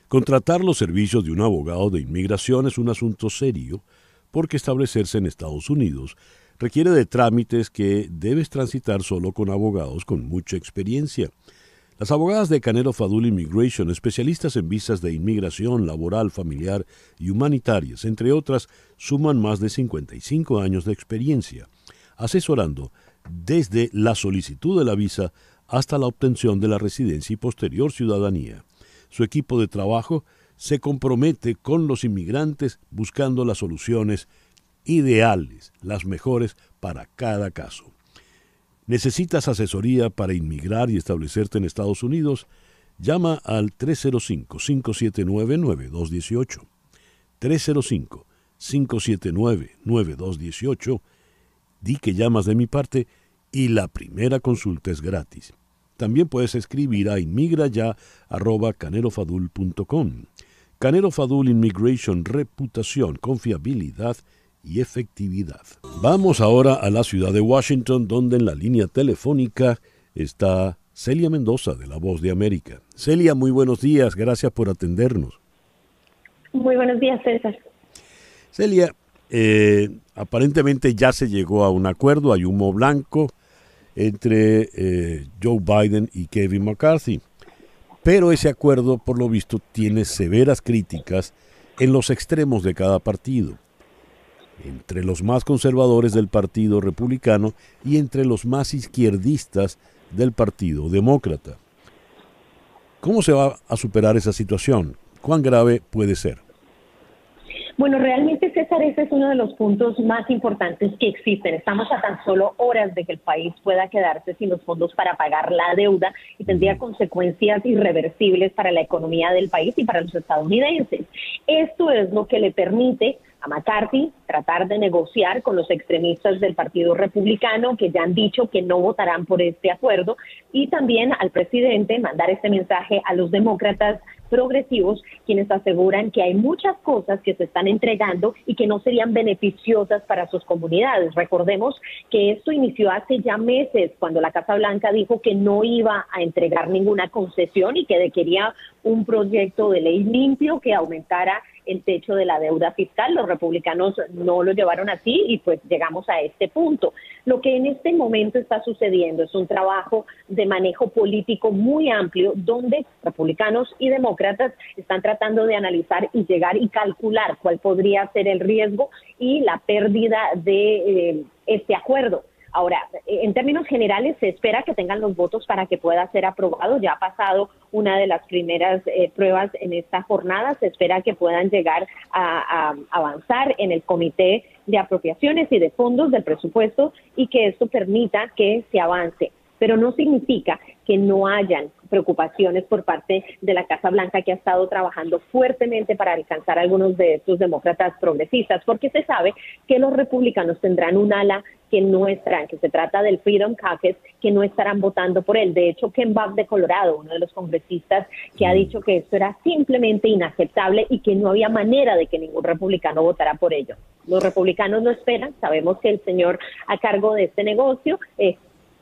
Contratar los servicios de un abogado de inmigración es un asunto serio porque establecerse en Estados Unidos requiere de trámites que debes transitar solo con abogados con mucha experiencia. Las abogadas de Canelo Fadul Immigration, especialistas en visas de inmigración, laboral, familiar y humanitarias, entre otras, suman más de 55 años de experiencia, asesorando desde la solicitud de la visa hasta la obtención de la residencia y posterior ciudadanía. Su equipo de trabajo se compromete con los inmigrantes buscando las soluciones ideales, las mejores para cada caso. ¿Necesitas asesoría para inmigrar y establecerte en Estados Unidos? Llama al 305-579-9218. 305-579-9218. Di que llamas de mi parte y la primera consulta es gratis. También puedes escribir a inmigraya@canerofadul.com. Canero Fadul Immigration, reputación, confiabilidad y efectividad. Vamos ahora a la ciudad de Washington, donde en la línea telefónica está Celia Mendoza, de La Voz de América. Celia, muy buenos días, gracias por atendernos. Muy buenos días, César. Celia, aparentemente ya se llegó a un acuerdo, hay humo blanco entre Joe Biden y Kevin McCarthy. Pero ese acuerdo, por lo visto, tiene severas críticas en los extremos de cada partido, entre los más conservadores del Partido Republicano y entre los más izquierdistas del Partido Demócrata. ¿Cómo se va a superar esa situación? ¿Cuán grave puede ser? Bueno, realmente, César, ese es uno de los puntos más importantes que existen. Estamos a tan solo horas de que el país pueda quedarse sin los fondos para pagar la deuda y tendría consecuencias irreversibles para la economía del país y para los estadounidenses. Esto es lo que le permite a McCarthy tratar de negociar con los extremistas del Partido Republicano, que ya han dicho que no votarán por este acuerdo, y también al presidente mandar este mensaje a los demócratas progresivos, quienes aseguran que hay muchas cosas que se están entregando y que no serían beneficiosas para sus comunidades. Recordemos que esto inició hace ya meses, cuando la Casa Blanca dijo que no iba a entregar ninguna concesión y que quería un proyecto de ley limpio que aumentara el techo de la deuda fiscal. Los republicanos no lo llevaron así y pues llegamos a este punto. Lo que en este momento está sucediendo es un trabajo de manejo político muy amplio, donde republicanos y demócratas están tratando de analizar y llegar y calcular cuál podría ser el riesgo y la pérdida de este acuerdo. Ahora, en términos generales, se espera que tengan los votos para que pueda ser aprobado. Ya ha pasado una de las primeras pruebas en esta jornada. Se espera que puedan llegar a avanzar en el Comité de Apropiaciones y de Fondos del Presupuesto y que esto permita que se avance. Pero no significa que no hayan preocupaciones por parte de la Casa Blanca, que ha estado trabajando fuertemente para alcanzar a algunos de estos demócratas progresistas, porque se sabe que los republicanos tendrán un ala que no estarán, que se trata del Freedom Caucus, que no estarán votando por él. De hecho, Ken Buck de Colorado, uno de los congresistas que ha dicho que esto era simplemente inaceptable y que no había manera de que ningún republicano votara por ello. Los republicanos lo esperan. Sabemos que el señor a cargo de este negocio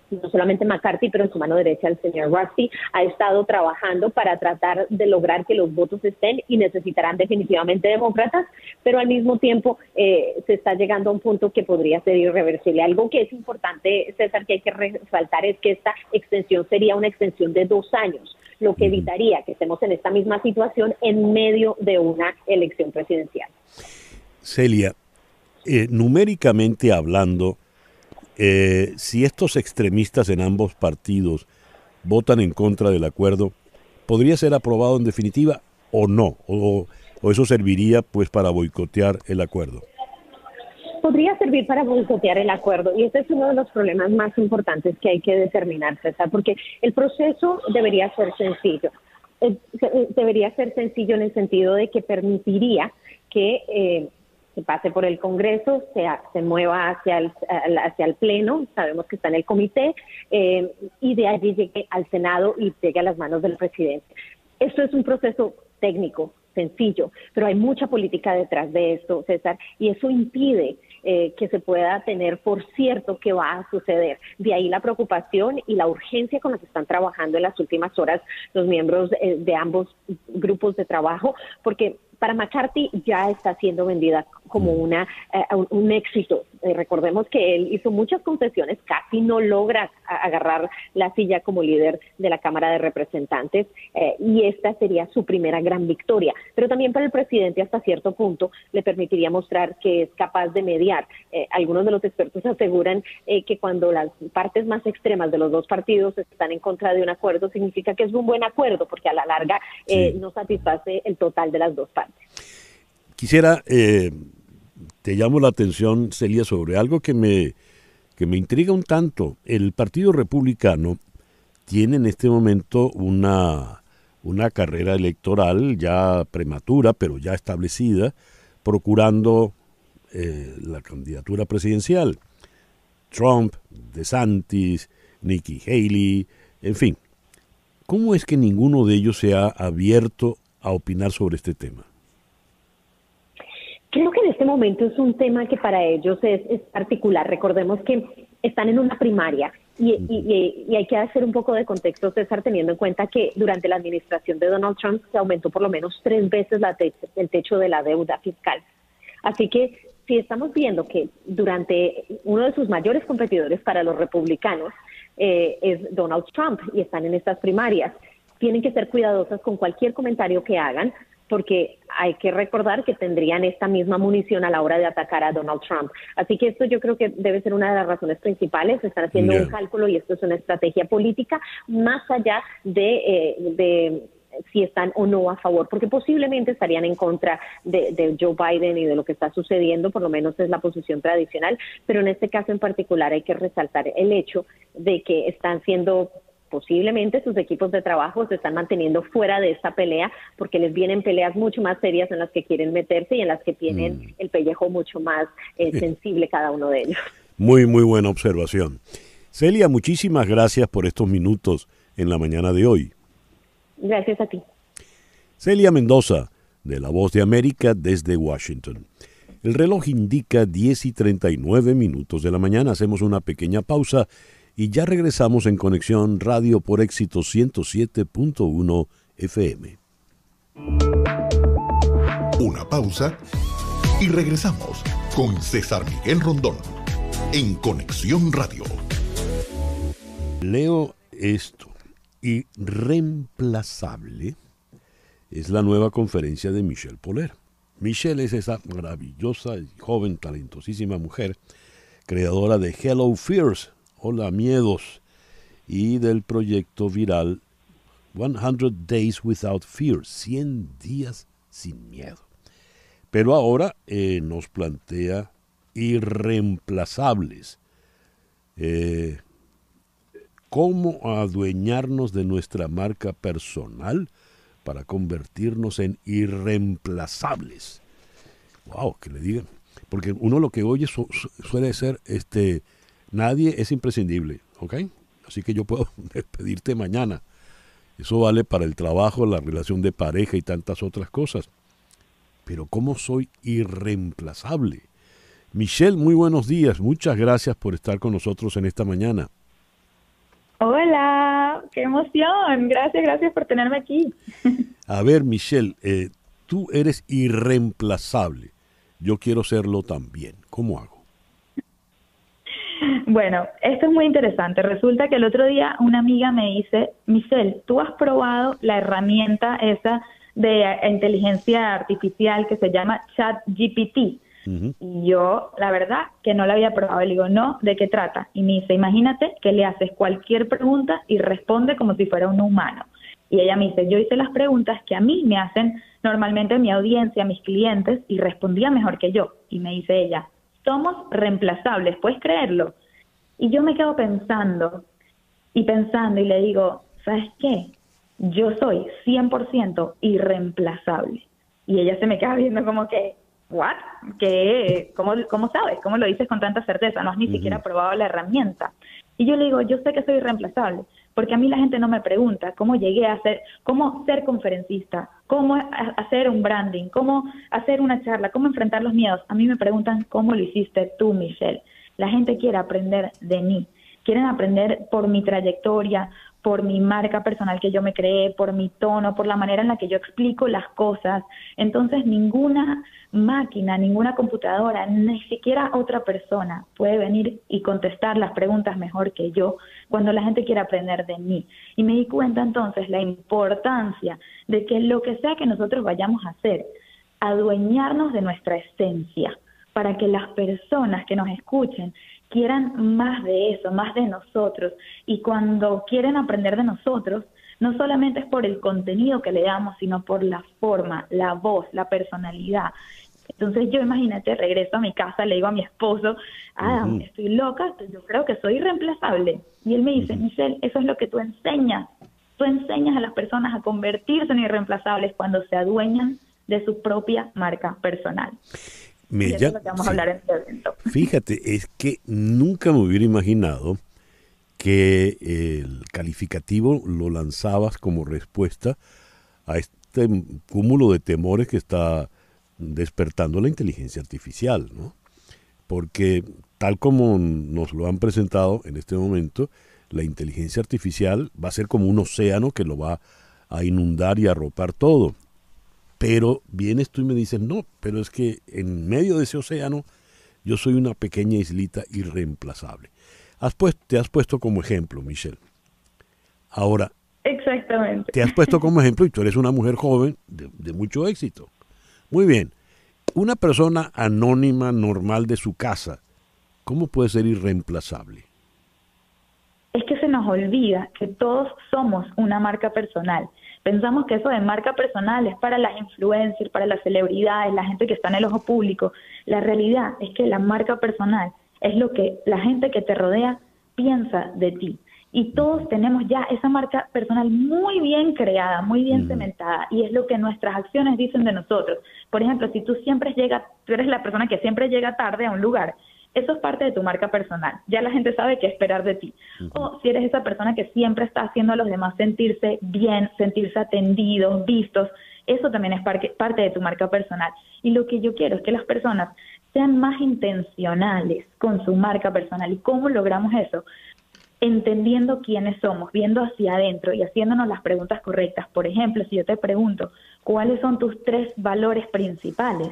no solamente McCarthy, pero en su mano derecha el señor Rusty, ha estado trabajando para tratar de lograr que los votos estén y necesitarán definitivamente demócratas, pero al mismo tiempo se está llegando a un punto que podría ser irreversible. Algo que es importante, César, que hay que resaltar es que esta extensión sería una extensión de 2 años, lo que evitaría que estemos en esta misma situación en medio de una elección presidencial. Celia, numéricamente hablando, si estos extremistas en ambos partidos votan en contra del acuerdo, ¿podría ser aprobado en definitiva o no? ¿O eso serviría pues para boicotear el acuerdo? Podría servir para boicotear el acuerdo, y este es uno de los problemas más importantes que hay que determinar, César, porque el proceso debería ser sencillo. Debería ser sencillo en el sentido de que permitiría que se pase por el Congreso, se mueva hacia el Pleno, sabemos que está en el comité, y de allí llegue al Senado y llegue a las manos del presidente. Esto es un proceso técnico, sencillo, pero hay mucha política detrás de esto, César, y eso impide que se pueda tener por cierto que va a suceder. De ahí la preocupación y la urgencia con la que están trabajando en las últimas horas los miembros de ambos grupos de trabajo, porque para McCarthy ya está siendo vendida como un éxito. Recordemos que él hizo muchas concesiones, casi no logra agarrar la silla como líder de la Cámara de Representantes, y esta sería su primera gran victoria. Pero también para el presidente, hasta cierto punto, le permitiría mostrar que es capaz de mediar. Algunos de los expertos aseguran que cuando las partes más extremas de los dos partidos están en contra de un acuerdo, significa que es un buen acuerdo, porque a la larga no satisface el total de las dos partes. Quisiera, te llamo la atención, Celia, sobre algo que me intriga un tanto. El Partido Republicano tiene en este momento una carrera electoral ya prematura, pero ya establecida, procurando la candidatura presidencial. Trump, DeSantis, Nikki Haley, en fin. ¿Cómo es que ninguno de ellos se ha abierto a opinar sobre este tema? Creo que en este momento es un tema que para ellos es particular. Recordemos que están en una primaria y hay que hacer un poco de contexto, César, teniendo en cuenta que durante la administración de Donald Trump se aumentó por lo menos 3 veces el techo de la deuda fiscal. Así que si estamos viendo que durante uno de sus mayores competidores para los republicanos es Donald Trump y están en estas primarias, tienen que ser cuidadosas con cualquier comentario que hagan, porque hay que recordar que tendrían esta misma munición a la hora de atacar a Donald Trump. Así que esto yo creo que debe ser una de las razones principales. Están haciendo un cálculo y esto es una estrategia política más allá de si están o no a favor, porque posiblemente estarían en contra de Joe Biden y de lo que está sucediendo, por lo menos es la posición tradicional, pero en este caso en particular hay que resaltar el hecho de que están siendo posiblemente sus equipos de trabajo se están manteniendo fuera de esta pelea porque les vienen peleas mucho más serias en las que quieren meterse y en las que tienen el pellejo mucho más sensible cada uno de ellos. Muy buena observación. Celia, muchísimas gracias por estos minutos en la mañana de hoy. Gracias a ti. Celia Mendoza, de La Voz de América desde Washington. El reloj indica 10:39 de la mañana. Hacemos una pequeña pausa y ya regresamos en Conexión Radio por Éxito 107.1 FM. Una pausa y regresamos con César Miguel Rondón en Conexión Radio. Leo esto. Irreemplazable es la nueva conferencia de Michelle Poler. Michelle es esa maravillosa, joven, talentosísima mujer creadora de Hello Fears, Hola Miedos, y del proyecto viral 100 Days Without Fear, 100 días sin miedo. Pero ahora nos plantea irreemplazables. ¿Cómo adueñarnos de nuestra marca personal para convertirnos en irreemplazables? Wow, que le digan. Porque uno lo que oye suele ser, nadie es imprescindible, ¿ok? Así que yo puedo despedirte mañana. Eso vale para el trabajo, la relación de pareja y tantas otras cosas. Pero ¿cómo soy irreemplazable? Michelle, muy buenos días. Muchas gracias por estar con nosotros en esta mañana. Hola, qué emoción. Gracias por tenerme aquí. A ver, Michelle, tú eres irreemplazable. Yo quiero serlo también. ¿Cómo hago? Bueno, esto es muy interesante. Resulta que el otro día una amiga me dice, Michelle, ¿tú has probado la herramienta esa de inteligencia artificial que se llama ChatGPT? Y yo, la verdad, que no la había probado. Le digo, no, ¿de qué trata? Y me dice, imagínate que le haces cualquier pregunta y responde como si fuera un humano. Y ella me dice, yo hice las preguntas que a mí me hacen normalmente mi audiencia, mis clientes, y respondía mejor que yo. Y me dice ella, somos reemplazables, ¿puedes creerlo? Y yo me quedo pensando y le digo, ¿sabes qué? Yo soy 100% irreemplazable. Y ella se me queda viendo como que, ¿what? ¿Qué? ¿Cómo sabes? ¿Cómo lo dices con tanta certeza? No has ni siquiera probado la herramienta. Y yo le digo, yo sé que soy irreemplazable, porque a mí la gente no me pregunta cómo llegué a ser, cómo ser conferencista, cómo hacer un branding, cómo hacer una charla, cómo enfrentar los miedos. A mí me preguntan cómo lo hiciste tú, Michelle. La gente quiere aprender de mí, quieren aprender por mi trayectoria, por mi marca personal que yo me creé, por mi tono, por la manera en la que yo explico las cosas. Entonces ninguna máquina, ninguna computadora, ni siquiera otra persona puede venir y contestar las preguntas mejor que yo cuando la gente quiere aprender de mí. Y me di cuenta entonces la importancia de que lo que sea que nosotros vayamos a hacer, adueñarnos de nuestra esencia, para que las personas que nos escuchen quieran más de eso, más de nosotros. Y cuando quieren aprender de nosotros, no solamente es por el contenido que le damos, sino por la forma, la voz, la personalidad. Entonces yo, imagínate, regreso a mi casa, le digo a mi esposo, Adam, estoy loca, yo creo que soy irreemplazable. Y él me dice, Michelle, eso es lo que tú enseñas. Tú enseñas a las personas a convertirse en irreemplazables cuando se adueñan de su propia marca personal. Y eso es lo que vamos a hablar en este evento. Fíjate, es que nunca me hubiera imaginado que el calificativo lo lanzabas como respuesta a este cúmulo de temores que está despertando la inteligencia artificial, ¿no? Porque tal como nos lo han presentado en este momento, la inteligencia artificial va a ser como un océano que lo va a inundar y arropar todo. Pero vienes tú y me dices, no, pero es que en medio de ese océano yo soy una pequeña islita irreemplazable. Te has puesto como ejemplo, Michelle. Ahora, exactamente. Te has puesto como ejemplo y tú eres una mujer joven de mucho éxito. Muy bien. Una persona anónima, normal de su casa, ¿cómo puede ser irreemplazable? Es que se nos olvida que todos somos una marca personal. Pensamos que eso de marca personal es para las influencers, para las celebridades, la gente que está en el ojo público. La realidad es que la marca personal es lo que la gente que te rodea piensa de ti. Y todos tenemos ya esa marca personal muy bien creada, muy bien cementada, y es lo que nuestras acciones dicen de nosotros. Por ejemplo, si tú eres la persona que siempre llega tarde a un lugar, eso es parte de tu marca personal. Ya la gente sabe qué esperar de ti. O si eres esa persona que siempre está haciendo a los demás sentirse bien, sentirse atendidos, vistos, eso también es parte de tu marca personal. Y lo que yo quiero es que las personas sean más intencionales con su marca personal. ¿Y cómo logramos eso? Entendiendo quiénes somos, viendo hacia adentro y haciéndonos las preguntas correctas. Por ejemplo, si yo te pregunto, ¿cuáles son tus 3 valores principales?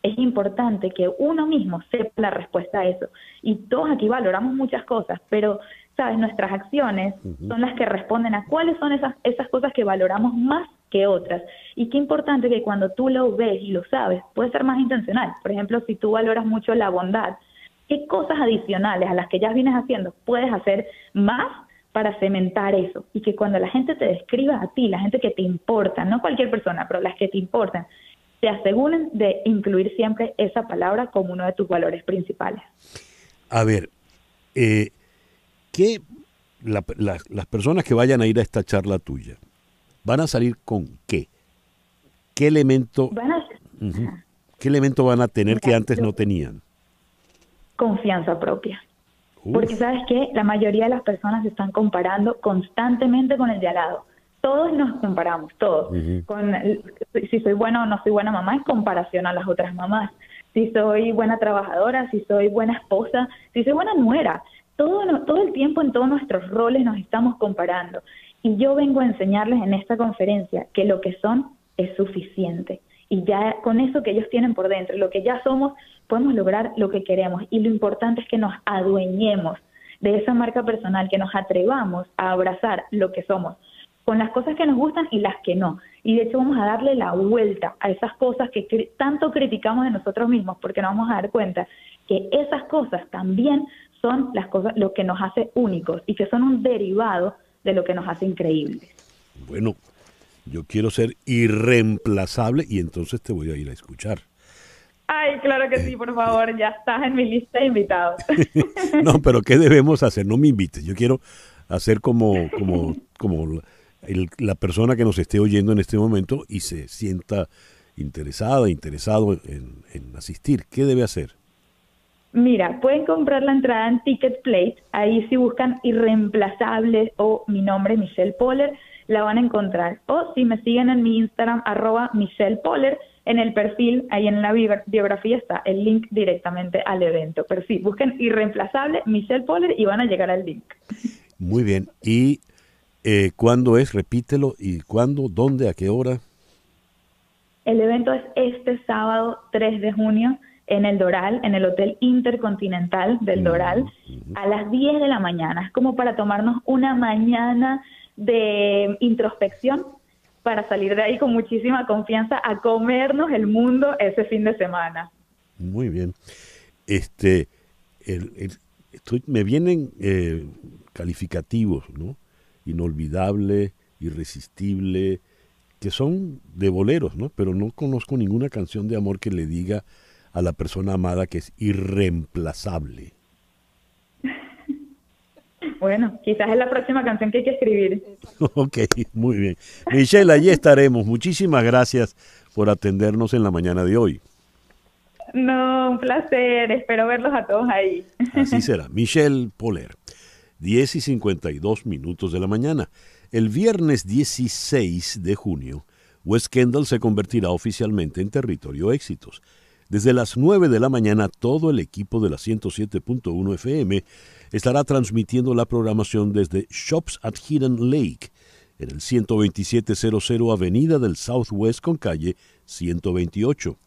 Es importante que uno mismo sepa la respuesta a eso. Y todos aquí valoramos muchas cosas, pero, ¿sabes? Nuestras acciones son las que responden a cuáles son esas cosas que valoramos más que otras. Y qué importante que cuando tú lo ves y lo sabes, puedes ser más intencional. Por ejemplo, si tú valoras mucho la bondad, ¿Qué cosas adicionales a las que ya vienes haciendo puedes hacer más para cementar eso? Y que cuando la gente te describa a ti, la gente que te importa, no cualquier persona, pero las que te importan, te aseguren de incluir siempre esa palabra como uno de tus valores principales. A ver, las personas que vayan a ir a esta charla tuya, ¿van a salir con qué? ¿Qué elemento van a tener que antes no tenían? Confianza propia. Porque ¿sabes qué? La mayoría de las personas se están comparando constantemente con el de al lado. Todos nos comparamos, todos. Si soy buena o no soy buena mamá, es comparación a las otras mamás. Si soy buena trabajadora, si soy buena esposa, si soy buena nuera. Todo el tiempo en todos nuestros roles nos estamos comparando. Y yo vengo a enseñarles en esta conferencia que lo que son es suficiente. Y ya con eso que ellos tienen por dentro, lo que ya somos, podemos lograr lo que queremos. Y lo importante es que nos adueñemos de esa marca personal, que nos atrevamos a abrazar lo que somos, con las cosas que nos gustan y las que no. Y de hecho vamos a darle la vuelta a esas cosas que tanto criticamos de nosotros mismos, porque nos vamos a dar cuenta que esas cosas también son las cosas, lo que nos hace únicos y que son un derivado de lo que nos hace increíbles. Bueno, yo quiero ser irreemplazable y entonces te voy a ir a escuchar. Ay, claro que sí, por favor, ya estás en mi lista de invitados. No, pero ¿qué debemos hacer? No me invites, yo quiero hacer como la persona que nos esté oyendo en este momento y se sienta interesado en asistir. ¿Qué debe hacer? Mira, pueden comprar la entrada en Ticketplate. Ahí si buscan Irreemplazable o mi nombre, Michelle Poller, la van a encontrar. O si me siguen en mi Instagram, @MichellePoller, en el perfil, ahí en la biografía está el link directamente al evento. Pero sí, busquen Irreemplazable, Michelle Poller y van a llegar al link. Muy bien. ¿Y cuándo es? Repítelo. ¿Y cuándo? ¿Dónde? ¿A qué hora? El evento es este sábado 3 de junio en el Doral, en el Hotel Intercontinental del Doral, a las 10 de la mañana. Es como para tomarnos una mañana de introspección para salir de ahí con muchísima confianza a comernos el mundo ese fin de semana. Muy bien. Me vienen calificativos, ¿no? Inolvidable, irresistible, que son de boleros, ¿no? Pero no conozco ninguna canción de amor que le diga a la persona amada que es irreemplazable. Bueno, quizás es la próxima canción que hay que escribir. Ok, muy bien. Michelle, allí estaremos. Muchísimas gracias por atendernos en la mañana de hoy. No, un placer. Espero verlos a todos ahí. Así será. Michelle Poller, 10:52 de la mañana. El viernes 16 de junio, West Kendall se convertirá oficialmente en Territorio Éxitos. Desde las 9 de la mañana, todo el equipo de la 107.1 FM estará transmitiendo la programación desde Shops at Hidden Lake, en el 12700 Avenida del Southwest con calle 128.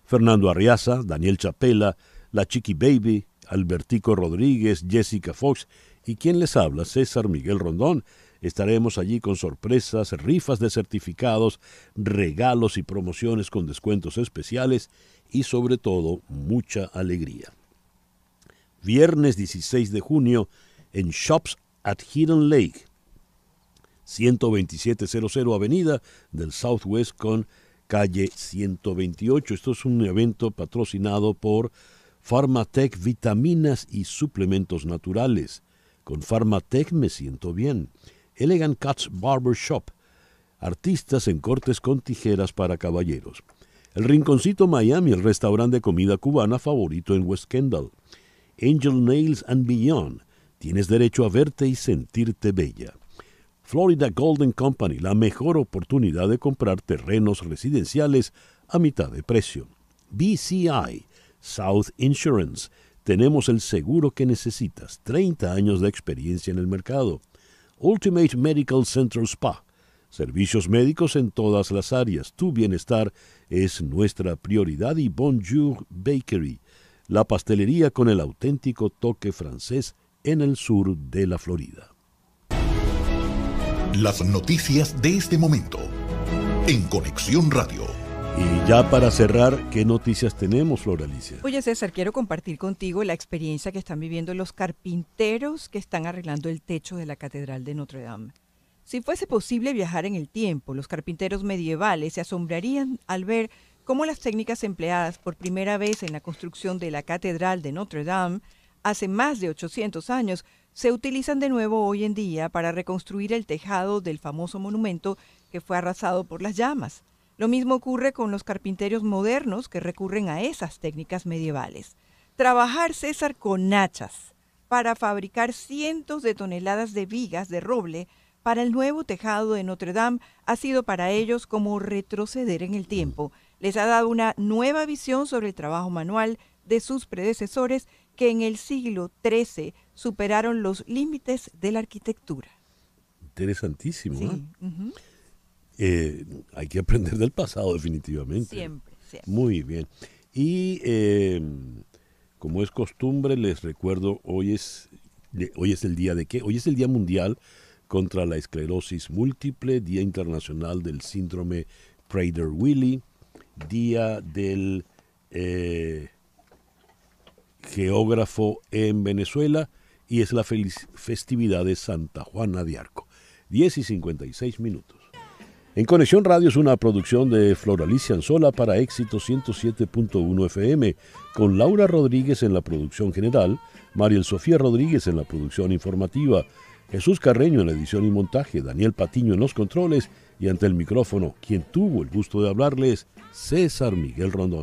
Fernando Arriaza, Daniel Chapela, La Chiqui Baby, Albertico Rodríguez, Jessica Fox y quien les habla, César Miguel Rondón. Estaremos allí con sorpresas, rifas de certificados, regalos y promociones con descuentos especiales y sobre todo mucha alegría. Viernes 16 de junio en Shops at Hidden Lake, 12700 Avenida del Southwest con calle 128. Esto es un evento patrocinado por Pharmatech Vitaminas y Suplementos Naturales. Con Pharmatech me siento bien. Elegant Cuts Barber Shop. Artistas en cortes con tijeras para caballeros. El Rinconcito Miami, el restaurante de comida cubana favorito en West Kendall. Angel Nails and Beyond. Tienes derecho a verte y sentirte bella. Florida Golden Company, la mejor oportunidad de comprar terrenos residenciales a mitad de precio. BCI, South Insurance. Tenemos el seguro que necesitas. 30 años de experiencia en el mercado. Ultimate Medical Center Spa. Servicios médicos en todas las áreas. Tu bienestar es nuestra prioridad. Y Bonjour Bakery, la pastelería con el auténtico toque francés en el sur de la Florida. Las noticias de este momento en Conexión Radio. Y ya para cerrar, ¿qué noticias tenemos, Flor Alicia? Oye, César, quiero compartir contigo la experiencia que están viviendo los carpinteros que están arreglando el techo de la Catedral de Notre Dame. Si fuese posible viajar en el tiempo, los carpinteros medievales se asombrarían al ver cómo las técnicas empleadas por primera vez en la construcción de la Catedral de Notre Dame hace más de 800 años se utilizan de nuevo hoy en día para reconstruir el tejado del famoso monumento que fue arrasado por las llamas. Lo mismo ocurre con los carpinteros modernos que recurren a esas técnicas medievales. Trabajar, César, con hachas para fabricar cientos de toneladas de vigas de roble para el nuevo tejado de Notre Dame ha sido para ellos como retroceder en el tiempo. Les ha dado una nueva visión sobre el trabajo manual de sus predecesores que en el siglo XIII superaron los límites de la arquitectura. Interesantísimo. Sí. Hay que aprender del pasado, definitivamente. Siempre. Muy bien. Y como es costumbre, les recuerdo, hoy es el día de qué. Hoy es el Día Mundial contra la Esclerosis Múltiple, Día Internacional del Síndrome Prader-Willi, Día del Geógrafo en Venezuela, y es la festividad de Santa Juana de Arco. 10:56. En Conexión Radio es una producción de Flor Alicia Anzola para Éxito 107.1 FM, con Laura Rodríguez en la producción general, Mariel Sofía Rodríguez en la producción informativa, Jesús Carreño en la edición y montaje, Daniel Patiño en los controles, y ante el micrófono, quien tuvo el gusto de hablarles, César Miguel Rondón.